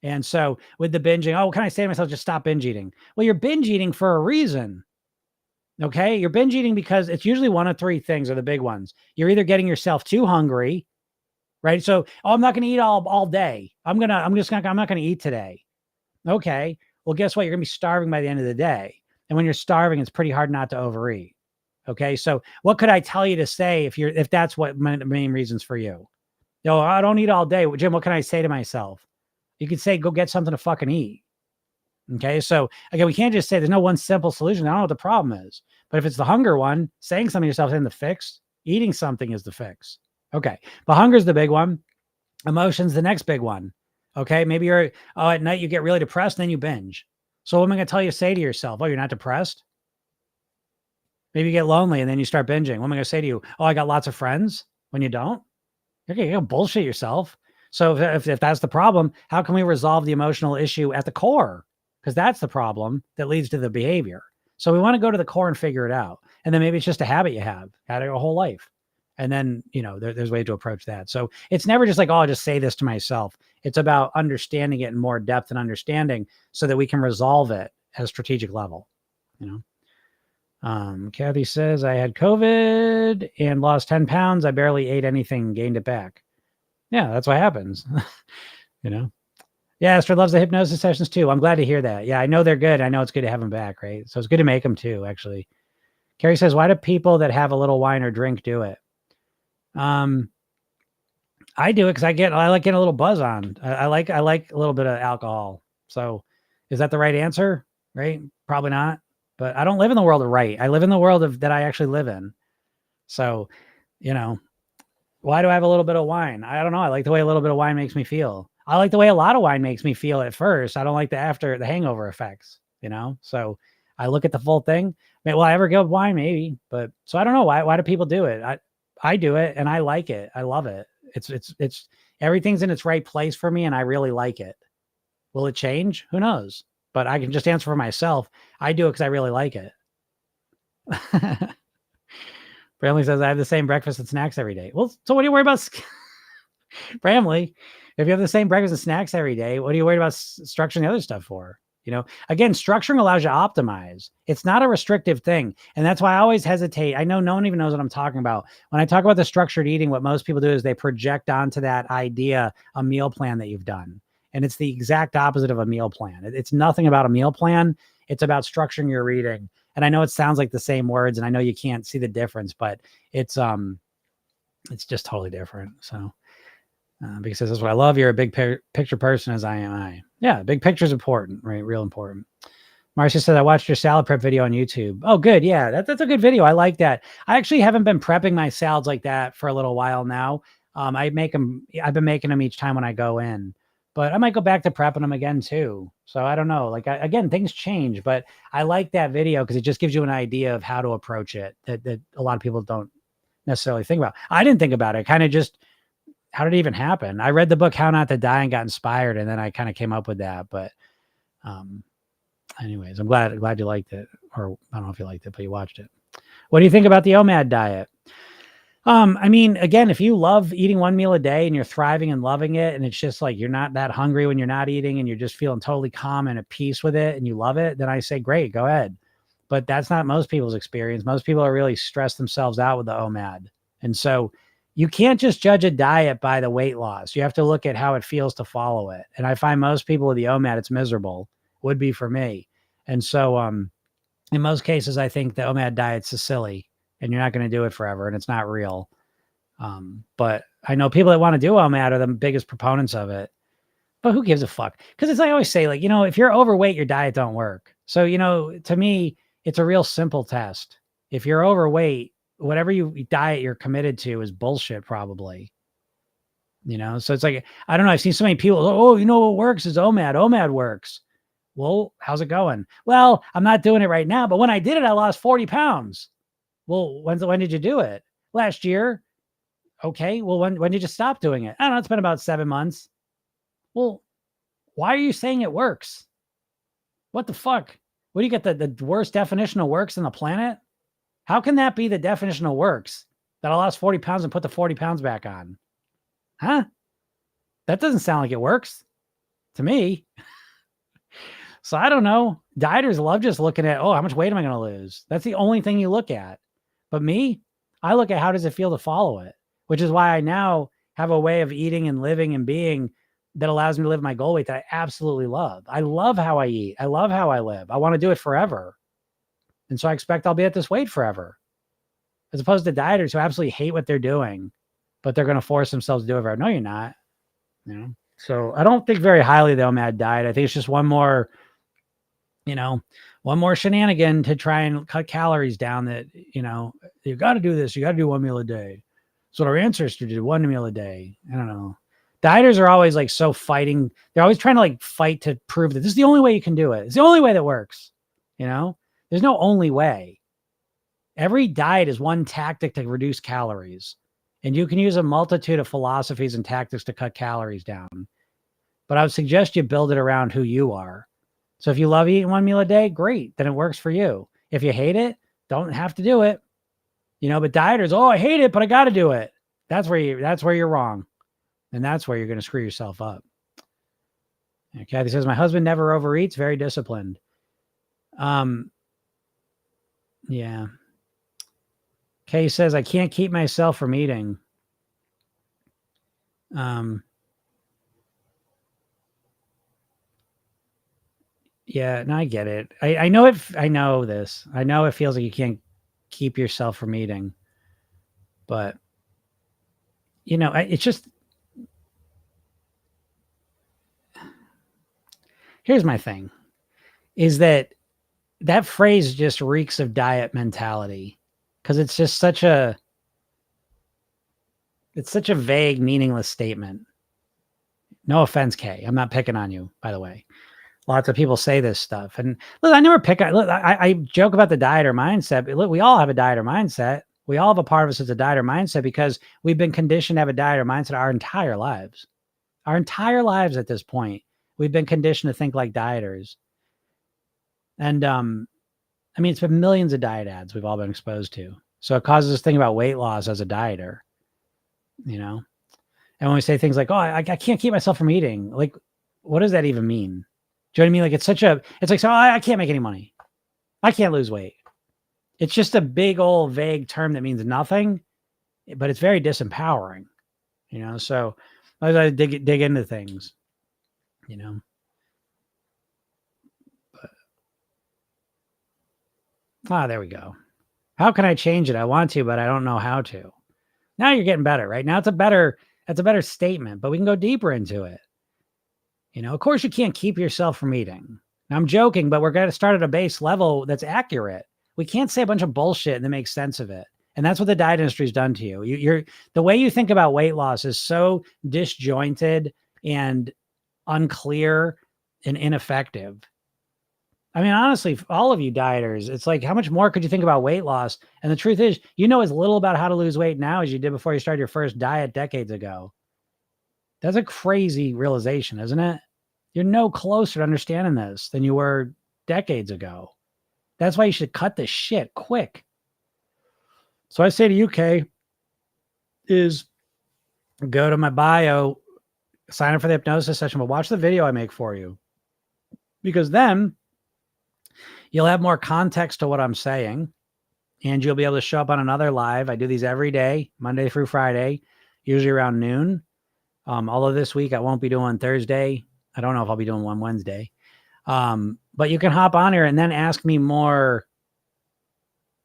And so with the binging, can I say to myself, just stop binge eating? Well, you're binge eating for a reason. Okay. You're binge eating because it's usually one of three things are the big ones. You're either getting yourself too hungry, right? So, I'm not going to eat all day. I'm not going to eat today. Okay. Well, guess what? You're going to be starving by the end of the day. And when you're starving, it's pretty hard not to overeat. Okay. So what could I tell you to say if that's what the main reasons for you? I don't eat all day. Well, Jim, what can I say to myself? You could say, go get something to fucking eat. Okay. So again, we can't just say there's no one simple solution. I don't know what the problem is, but if it's the hunger one, saying something to yourself isn't the fix. Eating something is the fix. Okay. But hunger's the big one. Emotion's the next big one. Okay. Maybe at night you get really depressed and then you binge. So what am I going to tell you to say to yourself? Oh, you're not depressed? Maybe you get lonely and then you start binging. What am I going to say to you? Oh, I got lots of friends when you don't? Okay, you're going to bullshit yourself. So if that's the problem, how can we resolve the emotional issue at the core? Because that's the problem that leads to the behavior. So we want to go to the core and figure it out. And then maybe it's just a habit you have had it your whole life. And then, there's ways to approach that. So it's never just like, oh, I'll just say this to myself. It's about understanding it in more depth and understanding so that we can resolve it at a strategic level, Kathy says, I had COVID and lost 10 pounds. I barely ate anything, gained it back. Yeah, that's what happens. Yeah, Esther loves the hypnosis sessions too. I'm glad to hear that. Yeah, I know they're good. I know it's good to have them back, right? So it's good to make them too, actually. Carrie says, why do people that have a little wine or drink do it? I do it because I like getting a little buzz on. I like a little bit of alcohol. So is that the right answer? Right? Probably not. But I don't live in the world of right. I live in the world of that I actually live in. So, why do I have a little bit of wine? I don't know. I like the way a little bit of wine makes me feel. I like the way a lot of wine makes me feel at first. I don't like the hangover effects, So I look at the full thing. Will I ever give wine? Maybe. But so I don't know. Why do people do it? I do it and I like it. I love it. It's everything's in its right place for me and I really like it. Will it change? Who knows? But I can just answer for myself. I do it because I really like it. Bramley says, I have the same breakfast and snacks every day. Well, so what do you worry about? Bramley, if you have the same breakfast and snacks every day, what are you worried about structuring the other stuff for? Again, structuring allows you to optimize. It's not a restrictive thing. And that's why I always hesitate. I know no one even knows what I'm talking about. When I talk about the structured eating, what most people do is they project onto that idea a meal plan that you've done. And it's the exact opposite of a meal plan. It's nothing about a meal plan. It's about structuring your eating. And I know it sounds like the same words and I know you can't see the difference, but it's just totally different. So, because this is what I love. You're a big picture person as I am. Yeah. Big picture is important, right? Real important. Marcia said, I watched your salad prep video on YouTube. Oh, good. Yeah. That's a good video. I like that. I actually haven't been prepping my salads like that for a little while now. I've been making them each time when I go in, but I might go back to prepping them again too. So I don't know. Like again, things change, but I like that video because it just gives you an idea of how to approach it that a lot of people don't necessarily think about. I didn't think about it. Kind of just, how did it even happen? I read the book, How Not to Die, and got inspired. And then I kind of came up with that. But anyways, I'm glad you liked it. Or I don't know if you liked it, but you watched it. What do you think about the OMAD diet? I mean, again, if you love eating one meal a day and you're thriving and loving it, and it's just like you're not that hungry when you're not eating and you're just feeling totally calm and at peace with it and you love it, then I say, great, go ahead. But that's not most people's experience. Most people are really stressed themselves out with the OMAD. And so you can't just judge a diet by the weight loss. You have to look at how it feels to follow it. And I find most people with the OMAD, it's miserable. Would be for me. And so in most cases, I think the OMAD diet's silly and you're not going to do it forever and it's not real. But I know people that want to do OMAD are the biggest proponents of it. But who gives a fuck? Because as I always say, like, if you're overweight, your diet don't work. So, to me, it's a real simple test. If you're overweight, whatever diet you're committed to is bullshit, probably. So it's like, I don't know. I've seen so many people, what works is OMAD. OMAD works. Well, how's it going? Well, I'm not doing it right now, but when I did it, I lost 40 pounds. Well, when did you do it? Last year. Okay. Well, when did you stop doing it? I don't know. It's been about 7 months. Well, why are you saying it works? What the fuck? What do you get? The worst definition of works on the planet? How can that be the definition of works? That I lost 40 pounds and put the 40 pounds back on? Huh? That doesn't sound like it works to me. So I don't know. Dieters love just looking at, how much weight am I going to lose? That's the only thing you look at. But me, I look at how does it feel to follow it, which is why I now have a way of eating and living and being that allows me to live my goal weight that I absolutely love. I love how I eat. I love how I live. I want to do it forever. And so I expect I'll be at this weight forever. As opposed to dieters who absolutely hate what they're doing, but they're going to force themselves to do it forever. No, you're not. So I don't think very highly of the OMAD diet. I think it's just one more shenanigan to try and cut calories down that, you got to do this. You got to do one meal a day. So our ancestors did one meal a day. I don't know. Dieters are always like so fighting. They're always trying to like fight to prove that this is the only way you can do it. It's the only way that works. There's no only way. Every diet is one tactic to reduce calories. And you can use a multitude of philosophies and tactics to cut calories down. But I would suggest you build it around who you are. So if you love eating one meal a day, great. Then it works for you. If you hate it, don't have to do it. But dieters, oh, I hate it, but I got to do it. That's where you're wrong. And that's where you're going to screw yourself up. Kathy says, my husband never overeats, very disciplined. Yeah. Kay says, I can't keep myself from eating. Yeah, no, I get it. I know it. I know this. I know it feels like you can't keep yourself from eating, but it's just, here's my thing is that phrase just reeks of diet mentality because it's just such a vague, meaningless statement. No offense, Kay. I'm not picking on you, by the way. Lots of people say this stuff. And look, I never pick on, look, I joke about the dieter mindset, but look, we all have a dieter mindset. We all have a part of us that's a dieter mindset because we've been conditioned to have a dieter mindset our entire lives. Our entire lives at this point, we've been conditioned to think like dieters. And it's been millions of diet ads we've all been exposed to. So it causes us to think about weight loss as a dieter, And when we say things like, oh, I can't keep myself from eating, like, what does that even mean? Do you know what I mean? Like, it's like, so I can't make any money. I can't lose weight. It's just a big old vague term that means nothing, but it's very disempowering, So I gotta dig into things, But, there we go. How can I change it? I want to, but I don't know how to. Now you're getting better, right? Now that's a better statement, but we can go deeper into it. Of course you can't keep yourself from eating. Now, I'm joking, but we're going to start at a base level that's accurate. We can't say a bunch of bullshit and then make sense of it. And that's what the diet industry's done to you. You're the way you think about weight loss is so disjointed and unclear and ineffective. I mean, honestly, all of you dieters, it's like, how much more could you think about weight loss? And the truth is, as little about how to lose weight now as you did before you started your first diet decades ago. That's a crazy realization, isn't it? You're no closer to understanding this than you were decades ago. That's why you should cut this shit quick. So I say to you, Kay, is go to my bio, sign up for the hypnosis session, but watch the video I make for you. Because then you'll have more context to what I'm saying and you'll be able to show up on another live. I do these every day, Monday through Friday, usually around noon. Although this week I won't be doing Thursday. I don't know if I'll be doing one Wednesday. But you can hop on here and then ask me more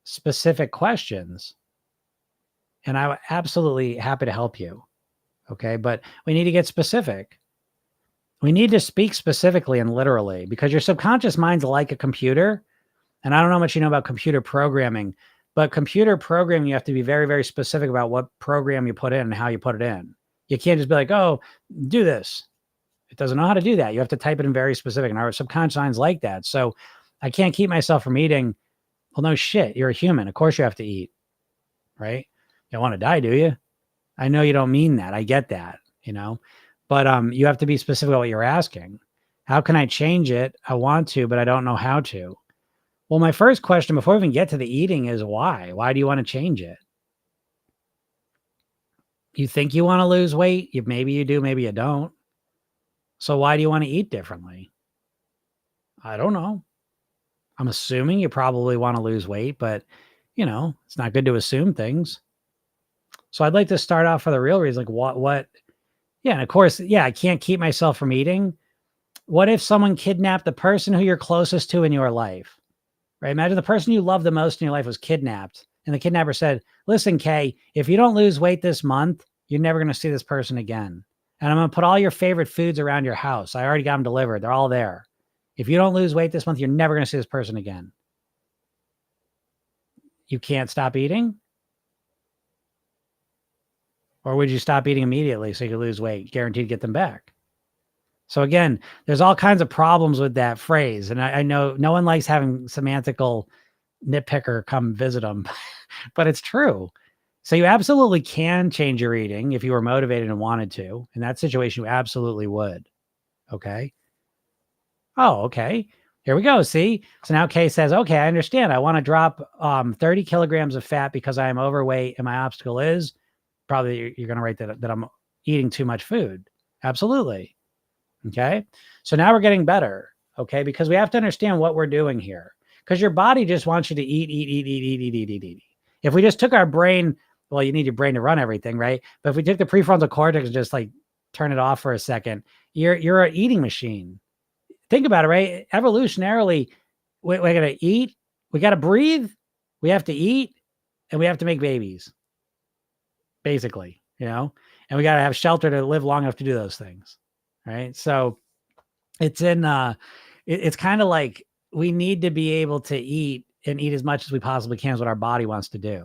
specific questions. And I'm absolutely happy to help you. Okay. But we need to get specific. We need to speak specifically and literally because your subconscious mind's like a computer. And I don't know how much you know about computer programming, but computer programming, you have to be very, very specific about what program you put in and how you put it in. You can't just be like, oh, do this. It doesn't know how to do that. You have to type it in very specific. And our subconscious mind's like that. So I can't keep myself from eating. Well, no shit. You're a human. Of course you have to eat, right? You don't want to die, do you? I know you don't mean that. I get that, but you have to be specific about what you're asking. How can I change it? I want to, but I don't know how to. Well, my first question before we even get to the eating is why? Why do you want to change it? You think you want to lose weight? Maybe you do, maybe you don't. So why do you want to eat differently? I don't know. I'm assuming you probably want to lose weight, but it's not good to assume things. So I'd like to start off for the real reason, like what? Yeah. And of course, I can't keep myself from eating. What if someone kidnapped the person who you're closest to in your life, right? Imagine the person you love the most in your life was kidnapped. And the kidnapper said, listen, Kay, if you don't lose weight this month, you're never going to see this person again. And I'm going to put all your favorite foods around your house. I already got them delivered. They're all there. If you don't lose weight this month, you're never going to see this person again. You can't stop eating? Or would you stop eating immediately so you could lose weight, guaranteed to get them back? So again, there's all kinds of problems with that phrase. And I know no one likes having semantical nitpicker come visit them, but it's true. So you absolutely can change your eating if you were motivated and wanted to. In that situation, you absolutely would. Okay. Oh, okay. Here we go. See? So now Kay says, okay, I understand. I want to drop 30 kilograms of fat because I am overweight. And my obstacle is probably you're going to write that I'm eating too much food. Absolutely. Okay. So now we're getting better. Okay. Because we have to understand what we're doing here. Because your body just wants you to eat, eat, eat, eat, eat, eat, eat, eat, eat. If we just took our brain, well, you need your brain to run everything, right? But if we took the prefrontal cortex and just like turn it off for a second, you're an eating machine. Think about it, right? Evolutionarily, we got to eat, we got to breathe, we have to eat, and we have to make babies, basically, and we got to have shelter to live long enough to do those things, right? So it's it's kind of like we need to be able to eat and eat as much as we possibly can is what our body wants to do.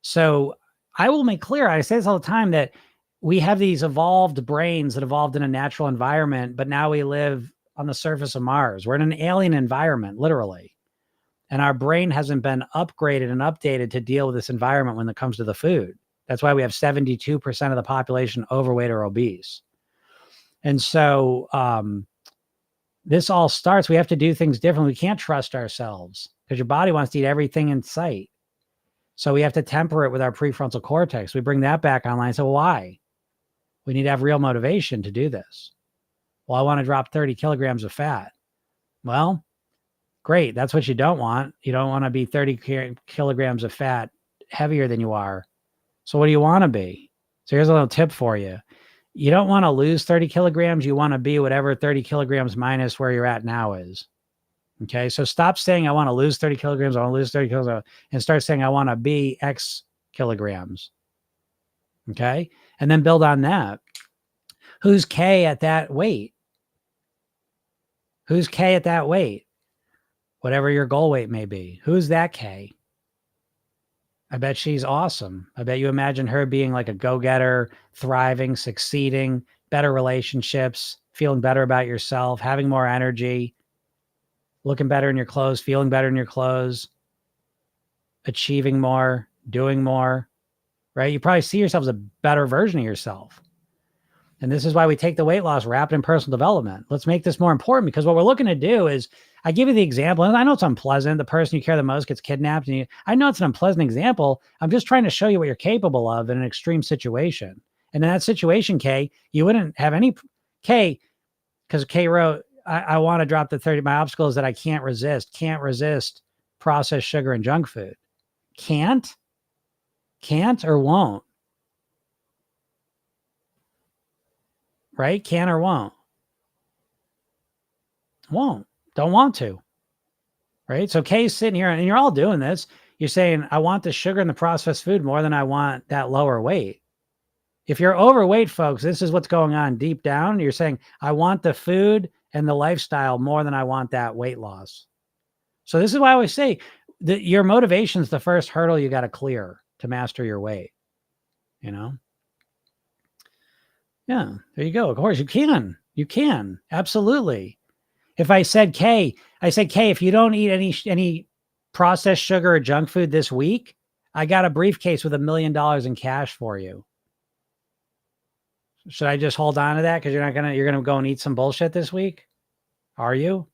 So I will make clear, I say this all the time, that we have these evolved brains that evolved in a natural environment, but now we live on the surface of Mars. We're in an alien environment, literally. And our brain hasn't been upgraded and updated to deal with this environment when it comes to the food. That's why we have 72% of the population overweight or obese. And so this all starts, we have to do things differently. We can't trust ourselves because your body wants to eat everything in sight. So we have to temper it with our prefrontal cortex. We bring that back online. So why? We need to have real motivation to do this. Well, I want to drop 30 kilograms of fat. Well, great. That's what you don't want. You don't want to be 30 kilograms of fat heavier than you are. So what do you want to be? So here's a little tip for you. You don't want to lose 30 kilograms. You want to be whatever 30 kilograms minus where you're at now is. Okay. So stop saying I want to lose 30 kilograms. I want to lose 30 kilograms and start saying I want to be X kilograms. Okay. And then build on that. Who's K at that weight? Who's K at that weight? Whatever your goal weight may be. Who's that K? I bet she's awesome. I bet you imagine her being like a go-getter, thriving, succeeding, better relationships, feeling better about yourself, having more energy, looking better in your clothes, feeling better in your clothes, achieving more, doing more, right? You probably see yourself as a better version of yourself. And this is why we take the weight loss wrapped in personal development. Let's make this more important because what we're looking to do is, I give you the example, and I know it's unpleasant. The person you care the most gets kidnapped. And I know it's an unpleasant example. I'm just trying to show you what you're capable of in an extreme situation. And in that situation, Kay, you wouldn't have any, Kay, because Kay wrote, I want to drop the 30. My obstacle is that I can't resist processed sugar and junk food. Can't or won't. Right? Can or won't. Won't. Don't want to. Right? So Kay's sitting here and you're all doing this. You're saying, I want the sugar and the processed food more than I want that lower weight. If you're overweight, folks, this is what's going on deep down. You're saying, I want the food and the lifestyle more than I want that weight loss. So this is why I always say that your motivation is the first hurdle you got to clear to master your weight. Yeah, there you go. Of course, you can. You can. Absolutely. If I said, Kay, if you don't eat any processed sugar or junk food this week, I got a briefcase with $1 million in cash for you. Should I just hold on to that? Because you're going to go and eat some bullshit this week? Are you?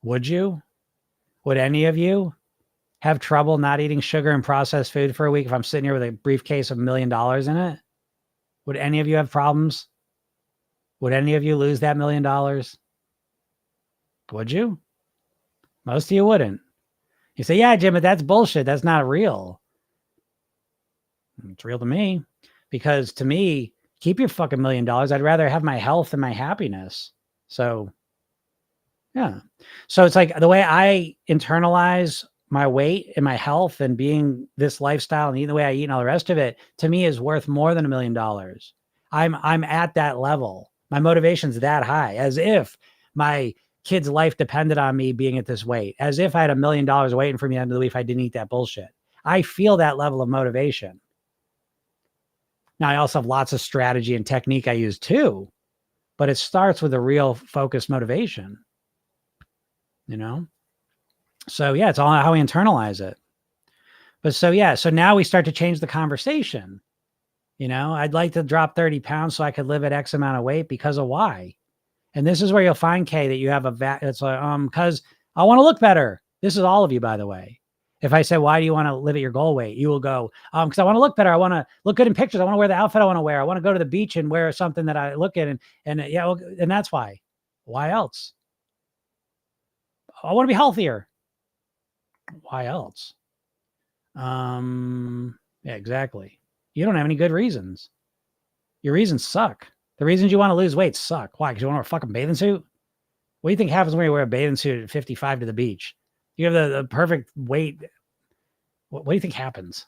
Would you? Would any of you have trouble not eating sugar and processed food for a week if I'm sitting here with a briefcase of $1 million in it? Would any of you have problems? Would any of you lose that $1 million? Would you? Most of you wouldn't. You say, yeah, Jim, but that's bullshit. That's not real. It's real to me because to me, keep your fucking $1 million. I'd rather have my health and my happiness. So, yeah. So it's like the way I internalize my weight and my health and being this lifestyle and eating the way I eat and all the rest of it, to me is worth more than $1 million. I'm at that level. My motivation's that high, as if my kid's life depended on me being at this weight, as if I had $1 million waiting for me at the end of the week if I didn't eat that bullshit. I feel that level of motivation. Now, I also have lots of strategy and technique I use too, but it starts with a real focused motivation, So yeah, it's all how we internalize it. But so now we start to change the conversation. I'd like to drop 30 pounds so I could live at X amount of weight because of why. And this is where you'll find, Kay, that you have it's like, because I want to look better. This is all of you, by the way. If I say, why do you want to live at your goal weight? You will go, because I want to look better. I want to look good in pictures. I want to wear the outfit I want to wear. I want to go to the beach and wear something that I look at. And yeah, well, and that's why. Why else? I want to be healthier. Why else? Yeah, exactly. You don't have any good reasons. Your reasons suck. The reasons you want to lose weight suck. Why? Because you want to wear a fucking bathing suit? What do you think happens when you wear a bathing suit at 55 to the beach? You have the perfect weight. What do you think happens?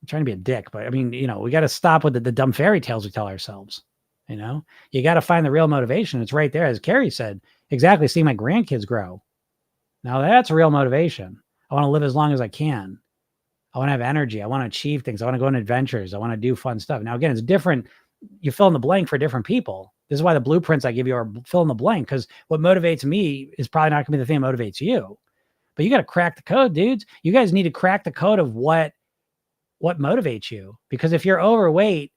I'm trying to be a dick, but I mean, we got to stop with the dumb fairy tales we tell ourselves. You got to find the real motivation. It's right there. As Carrie said, exactly. Seeing my grandkids grow. Now that's real motivation. I want to live as long as I can. I want to have energy. I want to achieve things. I want to go on adventures. I want to do fun stuff. Now, again, it's different. You fill in the blank for different people. This is why the blueprints I give you are fill in the blank, because what motivates me is probably not going to be the thing that motivates you. But you got to crack the code, dudes. You guys need to crack the code of what motivates you. Because if you're overweight,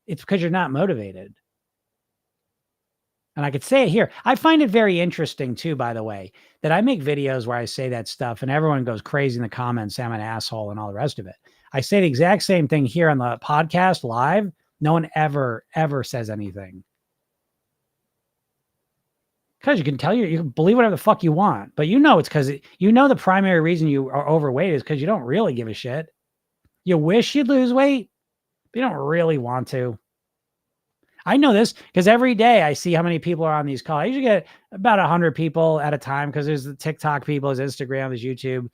it's because you're not motivated. And I could say it here. I find it very interesting too, by the way, that I make videos where I say that stuff and everyone goes crazy in the comments, say I'm an asshole and all the rest of it. I say the exact same thing here on the podcast live. No one ever says anything. Because you can tell you can believe whatever the fuck you want, but it's because the primary reason you are overweight is because you don't really give a shit. You wish you'd lose weight, but you don't really want to. I know this because every day I see how many people are on these calls. I usually get about 100 people at a time because there's the TikTok people, there's Instagram, there's YouTube.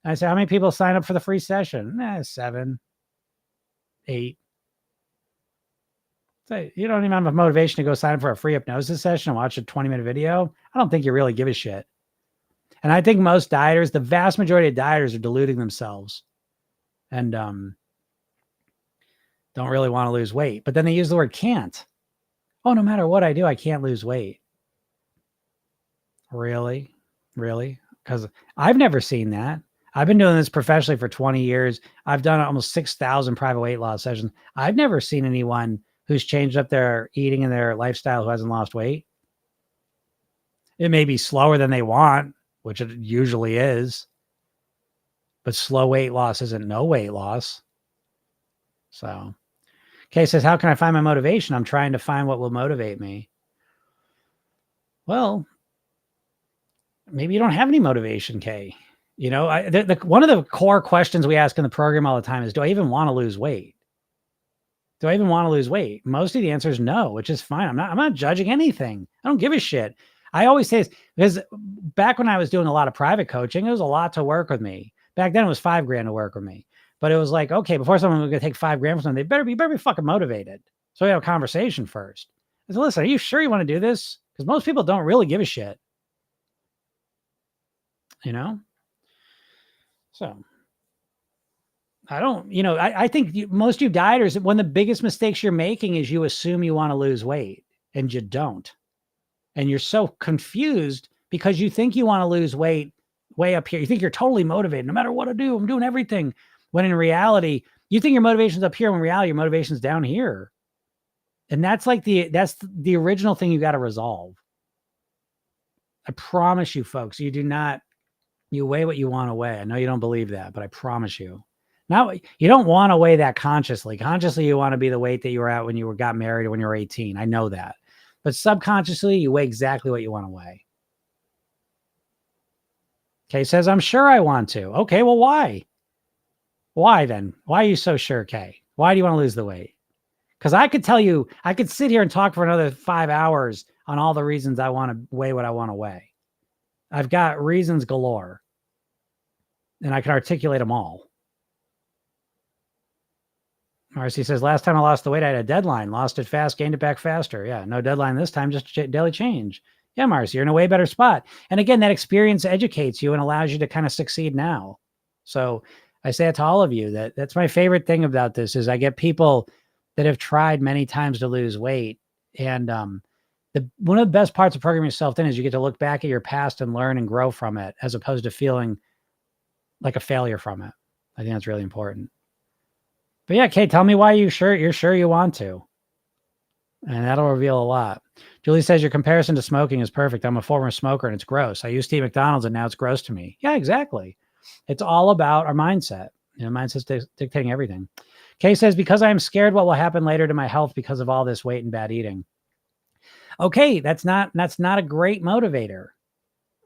And I say, how many people sign up for the free session? 7, 8. So you don't even have enough motivation to go sign up for a free hypnosis session and watch a 20-minute video. I don't think you really give a shit. And I think most dieters, the vast majority of dieters, are deluding themselves and don't really want to lose weight. But then they use the word can't. Oh, no matter what I do, I can't lose weight. Really? Because I've never seen that. I've been doing this professionally for 20 years. I've done almost 6,000 private weight loss sessions. I've never seen anyone who's changed up their eating and their lifestyle who hasn't lost weight. It may be slower than they want, which it usually is. But slow weight loss isn't no weight loss. So, Kay says, how can I find my motivation? I'm trying to find what will motivate me. Well, maybe you don't have any motivation, Kay. One of the core questions we ask in the program all the time is, do I even want to lose weight? Do I even want to lose weight? Most of the answer is no, which is fine. I'm not judging anything. I don't give a shit. I always say this because back when I was doing a lot of private coaching, it was a lot to work with me. Back then it was $5,000 to work with me. But it was like, okay, before someone was going to take $5,000 from someone, they better be fucking motivated. So we have a conversation first. I said, listen, are you sure you want to do this? Because most people don't really give a shit. So I don't, I think most of you dieters, one of the biggest mistakes you're making is you assume you want to lose weight and you don't. And you're so confused because you think you want to lose weight way up here. You think you're totally motivated. No matter what I do, I'm doing everything. When in reality, you think your motivation's up here. When in reality, your motivation's down here. And that's the original thing you got to resolve. I promise you, folks, you weigh what you want to weigh. I know you don't believe that, but I promise you. Now, you don't want to weigh that consciously. Consciously, you want to be the weight that you were at when you got married or when you were 18. I know that. But subconsciously, you weigh exactly what you want to weigh. Kay says, I'm sure I want to. Okay, well, why? Why then? Why are you so sure, Kay? Why do you want to lose the weight? Because I could tell you, I could sit here and talk for another 5 hours on all the reasons I want to weigh what I want to weigh. I've got reasons galore. And I can articulate them all. Marcy says, last time I lost the weight, I had a deadline. Lost it fast, gained it back faster. Yeah, no deadline this time, just daily change. Yeah, Marcy, you're in a way better spot. And again, that experience educates you and allows you to kind of succeed now. So I say it to all of you, that's my favorite thing about this is I get people that have tried many times to lose weight. And one of the best parts of programming yourself then is you get to look back at your past and learn and grow from it, as opposed to feeling like a failure from it. I think that's really important. But yeah, Kate, tell me why you're sure you want to. And that'll reveal a lot. Julie says your comparison to smoking is perfect. I'm a former smoker and it's gross. I used to eat McDonald's and now it's gross to me. Yeah, exactly. It's all about our mindset. Mindset's dictating everything. Kay says, because I am scared what will happen later to my health because of all this weight and bad eating. Okay, that's not a great motivator,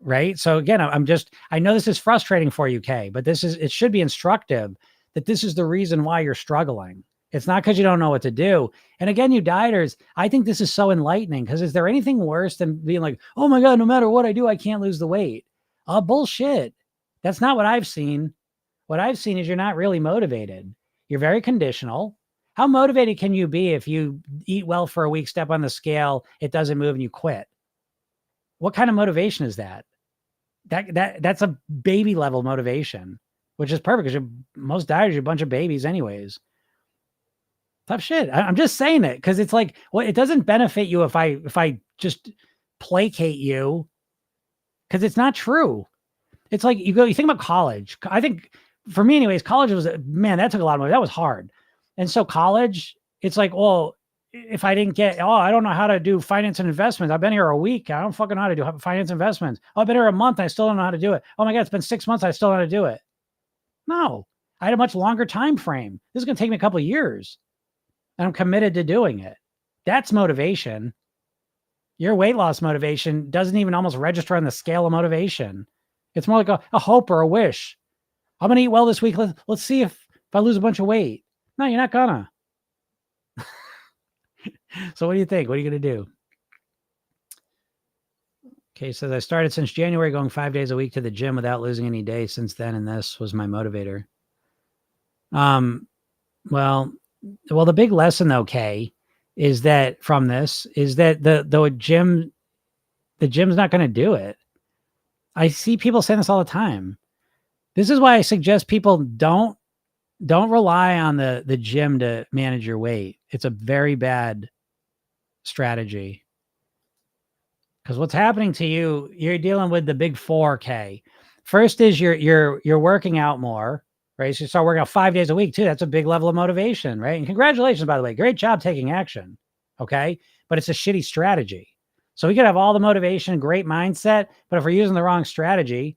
right? So again, I know this is frustrating for you, Kay, but it should be instructive that this is the reason why you're struggling. It's not because you don't know what to do. And again, you dieters, I think this is so enlightening because is there anything worse than being like, oh my God, no matter what I do, I can't lose the weight? Bullshit. That's not what I've seen. What I've seen is you're not really motivated. You're very conditional. How motivated can you be if you eat well for a week, step on the scale, it doesn't move and you quit? What kind of motivation is that? That's a baby level motivation, which is perfect because most dieters are a bunch of babies anyways. Tough shit. I'm just saying it because it's like, well, it doesn't benefit you if I just placate you because it's not true. It's like you think about college. I think for me anyways, college was, man, that took a lot of money. That was hard. And so college, it's like, well, if I didn't get, I don't know how to do finance and investments. I've been here a week. I don't fucking know how to do finance investments. I've been here a month. I still don't know how to do it. Oh my God, it's been 6 months. I still don't know how to do it. No, I had a much longer time frame. This is going to take me a couple of years and I'm committed to doing it. That's motivation. Your weight loss motivation doesn't even almost register on the scale of motivation. It's more like a hope or a wish. I'm going to eat well this week. Let's see if I lose a bunch of weight. No, you're not gonna. So what do you think? What are you going to do? Okay, says I started since January going 5 days a week to the gym without losing any days since then, and this was my motivator. Well, the big lesson though, Kay, is that from this is that the gym's not going to do it. I see people saying this all the time. This is why I suggest people don't rely on the gym to manage your weight. It's a very bad strategy. Because what's happening to you, you're dealing with the big 4K. First is you're working out more, right? So you start working out 5 days a week too. That's a big level of motivation, right? And congratulations, by the way. Great job taking action. Okay. But it's a shitty strategy. So we could have all the motivation, great mindset, but if we're using the wrong strategy,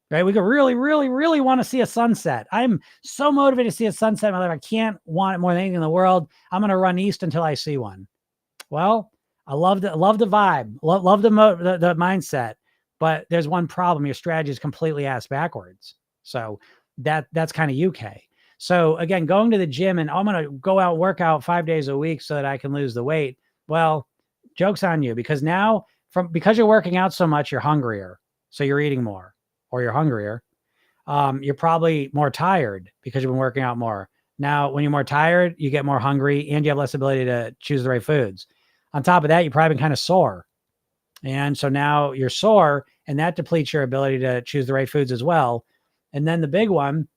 right? We could really, really, really want to see a sunset. I'm so motivated to see a sunset in my life. I can't want it more than anything in the world. I'm going to run east until I see one. Well, I love the vibe, love the mindset, but there's one problem. Your strategy is completely ass backwards. So that's kind of UK. So again, going to the gym and I'm going to go out, work out 5 days a week so that I can lose the weight. Well, joke's on you because now because you're working out so much, you're hungrier. So you're eating more or you're hungrier. You're probably more tired because you've been working out more. Now, when you're more tired, you get more hungry and you have less ability to choose the right foods. On top of that, you've probably been kind of sore. And so now you're sore and that depletes your ability to choose the right foods as well. And then the big one,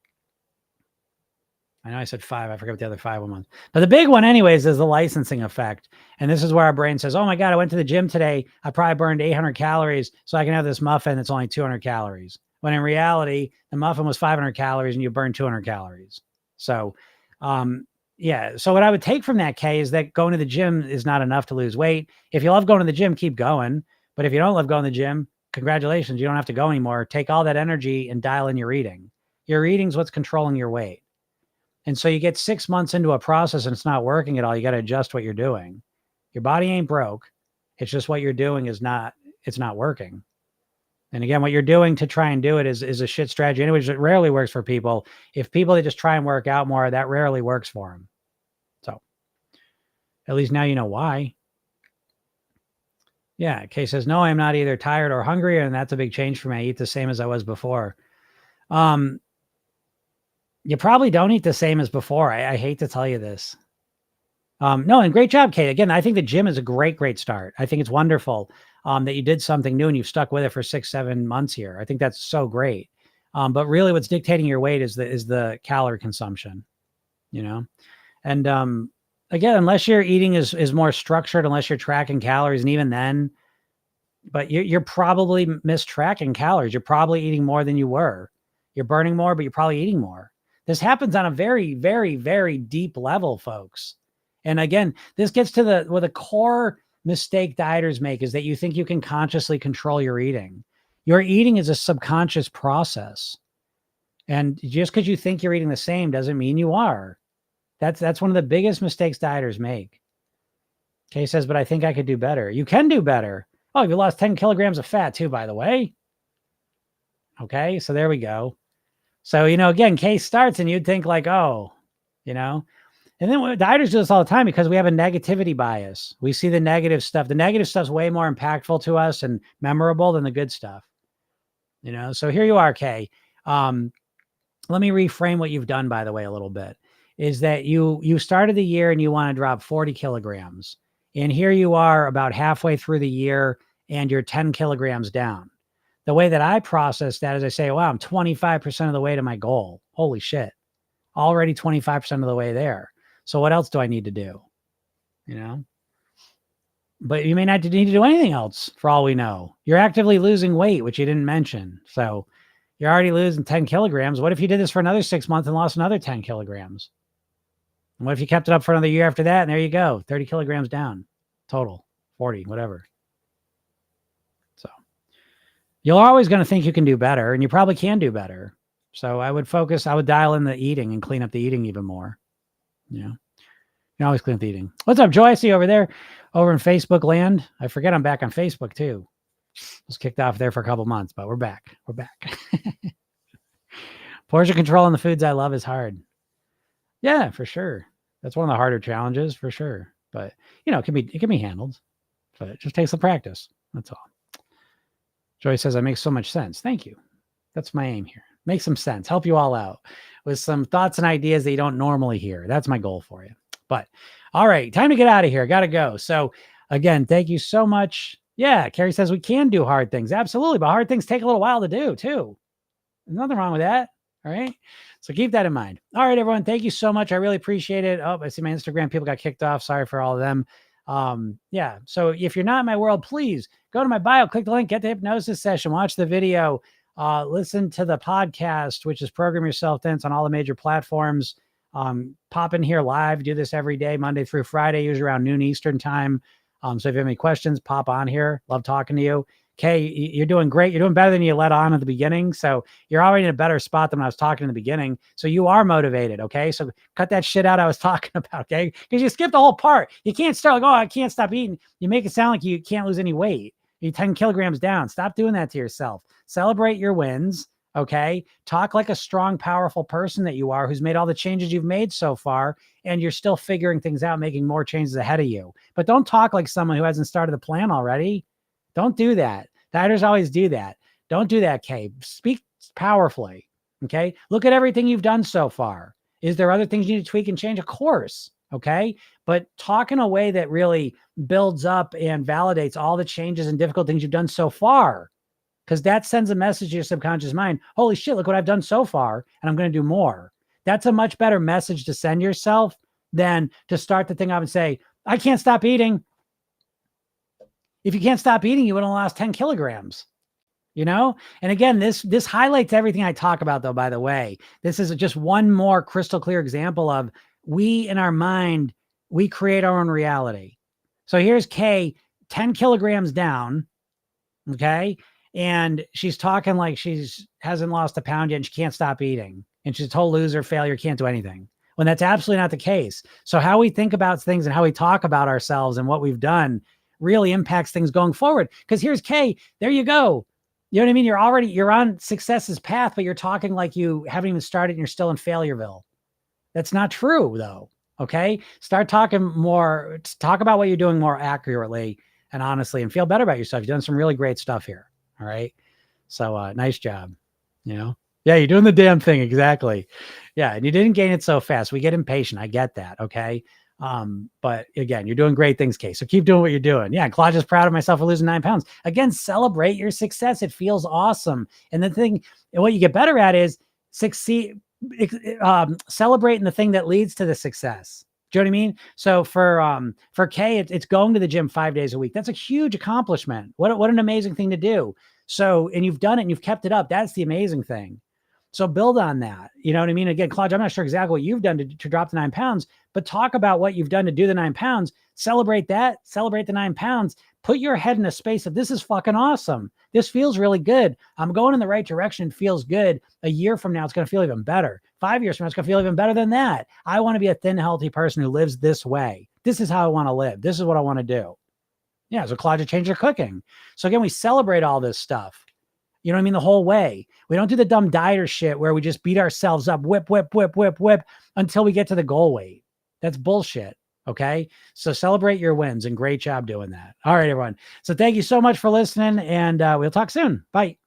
I know I said 5, I forget what the other 5 was. But the big one anyways is the licensing effect. And this is where our brain says, oh my God, I went to the gym today. I probably burned 800 calories so I can have this muffin that's only 200 calories. When in reality, the muffin was 500 calories and you burned 200 calories. So, yeah. So what I would take from that, Kay, is that going to the gym is not enough to lose weight. If you love going to the gym, keep going. But if you don't love going to the gym, congratulations, you don't have to go anymore. Take all that energy and dial in your eating. Your eating is what's controlling your weight. And so you get 6 months into a process and it's not working at all. You got to adjust what you're doing. Your body ain't broke. It's just what you're doing it's not working. And again, what you're doing to try and do it is a shit strategy. Anyways, it rarely works for people. If people that just try and work out more, that rarely works for them. So at least now you know why. Yeah. Kay says, no, I'm not either tired or hungry. And that's a big change for me. I eat the same as I was before. You probably don't eat the same as before. I hate to tell you this. No, and great job, Kate. Again, I think the gym is a great start. I think it's wonderful that you did something new and you've stuck with it for 6-7 months here. I think that's so great. But really what's dictating your weight is the calorie consumption, you know? And again, unless your eating is more structured, unless you're tracking calories, and even then, but you're probably mistracking calories. You're probably eating more than you were. You're burning more, but you're probably eating more. This happens on a very, very, very deep level, folks. And again, this gets to the core mistake dieters make is that you think you can consciously control your eating. Your eating is a subconscious process. And just because you think you're eating the same doesn't mean you are. That's one of the biggest mistakes dieters make. Kay says, but I think I could do better. You can do better. Oh, you lost 10 kilograms of fat too, by the way. Okay, so there we go. So, again, Kay starts and you'd think like, oh, and then dieters do this all the time because we have a negativity bias. We see the negative stuff. The negative stuff's way more impactful to us and memorable than the good stuff. So here you are, Kay. Let me reframe what you've done, by the way, a little bit, is that you started the year and you want to drop 40 kilograms. And here you are about halfway through the year and you're 10 kilograms down. The way that I process that is I say, wow, I'm 25% of the way to my goal. Holy shit. Already 25% of the way there. So what else do I need to do? But you may not need to do anything else for all we know. You're actively losing weight, which you didn't mention. So you're already losing 10 kilograms. What if you did this for another 6 months and lost another 10 kilograms? And what if you kept it up for another year after that? And there you go, 30 kilograms down total, 40, whatever. So you're always going to think you can do better, and you probably can do better. So I would dial in the eating and clean up the eating even more. You can always clean up the eating. What's up, Joy? I see you over there, over in Facebook land. I forget I'm back on Facebook too. Was kicked off there for a couple months, but we're back. We're back. Portion control on the foods I love is hard. Yeah, for sure. That's one of the harder challenges for sure. But it can be handled. But it just takes some practice. That's all. Joy says that makes so much sense. Thank you. That's my aim here. Make some sense. Help you all out with some thoughts and ideas that you don't normally hear. That's my goal for you. But all right, time to get out of here. Got to go. So again, thank you so much. Yeah, Carrie says we can do hard things. Absolutely. But hard things take a little while to do too. There's nothing wrong with that. All right. So keep that in mind. All right, everyone. Thank you so much. I really appreciate it. Oh, I see my Instagram people got kicked off. Sorry for all of them. Yeah. So if you're not in my world, please go to my bio, click the link, get the hypnosis session, watch the video, listen to the podcast, which is Program Yourself Thin on all the major platforms. Pop in here live, do this every day, Monday through Friday, usually around noon Eastern time. So if you have any questions, pop on here. Love talking to you. Okay, you're doing great. You're doing better than you let on at the beginning. So you're already in a better spot than when I was talking in the beginning. So you are motivated. Okay, so cut that shit out I was talking about. Okay, because you skipped the whole part. You can't start like, oh, I can't stop eating. You make it sound like you can't lose any weight. You're 10 kilograms down. Stop doing that to yourself. Celebrate your wins. Okay, talk like a strong, powerful person that you are, who's made all the changes you've made so far, and you're still figuring things out, making more changes ahead of you. But don't talk like someone who hasn't started the plan already. Don't do that. Dieters always do that. Don't do that, Kay. Speak powerfully. Okay. Look at everything you've done so far. Is there other things you need to tweak and change? Of course. Okay. But talk in a way that really builds up and validates all the changes and difficult things you've done so far. Because that sends a message to your subconscious mind. Holy shit, look what I've done so far, and I'm going to do more. That's a much better message to send yourself than to start the thing up and say, I can't stop eating. If you can't stop eating, you would have lost 10 kilograms, And again, this highlights everything I talk about, though, by the way. This is just one more crystal clear example of we, in our mind, we create our own reality. So here's Kay, 10 kilograms down, okay? And she's talking like hasn't lost a pound yet and she can't stop eating. And she's a total loser, failure, can't do anything. When that's absolutely not the case. So how we think about things and how we talk about ourselves and what we've done really impacts things going forward. Because here's Kay, there you go. You know what I mean? You're on success's path, but you're talking like you haven't even started and you're still in Failureville. That's not true though. Okay. Start talking more, talk about what you're doing more accurately and honestly, and feel better about yourself. You've done some really great stuff here. All right. So nice job. Yeah, you're doing the damn thing. Exactly. Yeah. And you didn't gain it so fast. We get impatient. I get that. Okay. But again, you're doing great things, Kay. So keep doing what you're doing. Yeah. Claudia's proud of myself for losing 9 pounds. Again, celebrate your success. It feels awesome. And the thing, and what you get better at is celebrating the thing that leads to the success. Do you know what I mean? So for Kay, it's going to the gym 5 days a week. That's a huge accomplishment. What an amazing thing to do. So, and you've done it and you've kept it up. That's the amazing thing. So build on that. You know what I mean? Again, Claudia, I'm not sure exactly what you've done to drop the 9 pounds, but talk about what you've done to do the 9 pounds. Celebrate that. Celebrate the 9 pounds. Put your head in a space of this is fucking awesome. This feels really good. I'm going in the right direction. Feels good. A year from now, it's going to feel even better. 5 years from now, it's going to feel even better than that. I want to be a thin, healthy person who lives this way. This is how I want to live. This is what I want to do. Yeah. So Claudia changed her cooking. So again, we celebrate all this stuff. You know what I mean? The whole way. We don't do the dumb dieter shit where we just beat ourselves up, whip, whip, whip, whip, whip until we get to the goal weight. That's bullshit. Okay. So celebrate your wins and great job doing that. All right, everyone. So thank you so much for listening and we'll talk soon. Bye.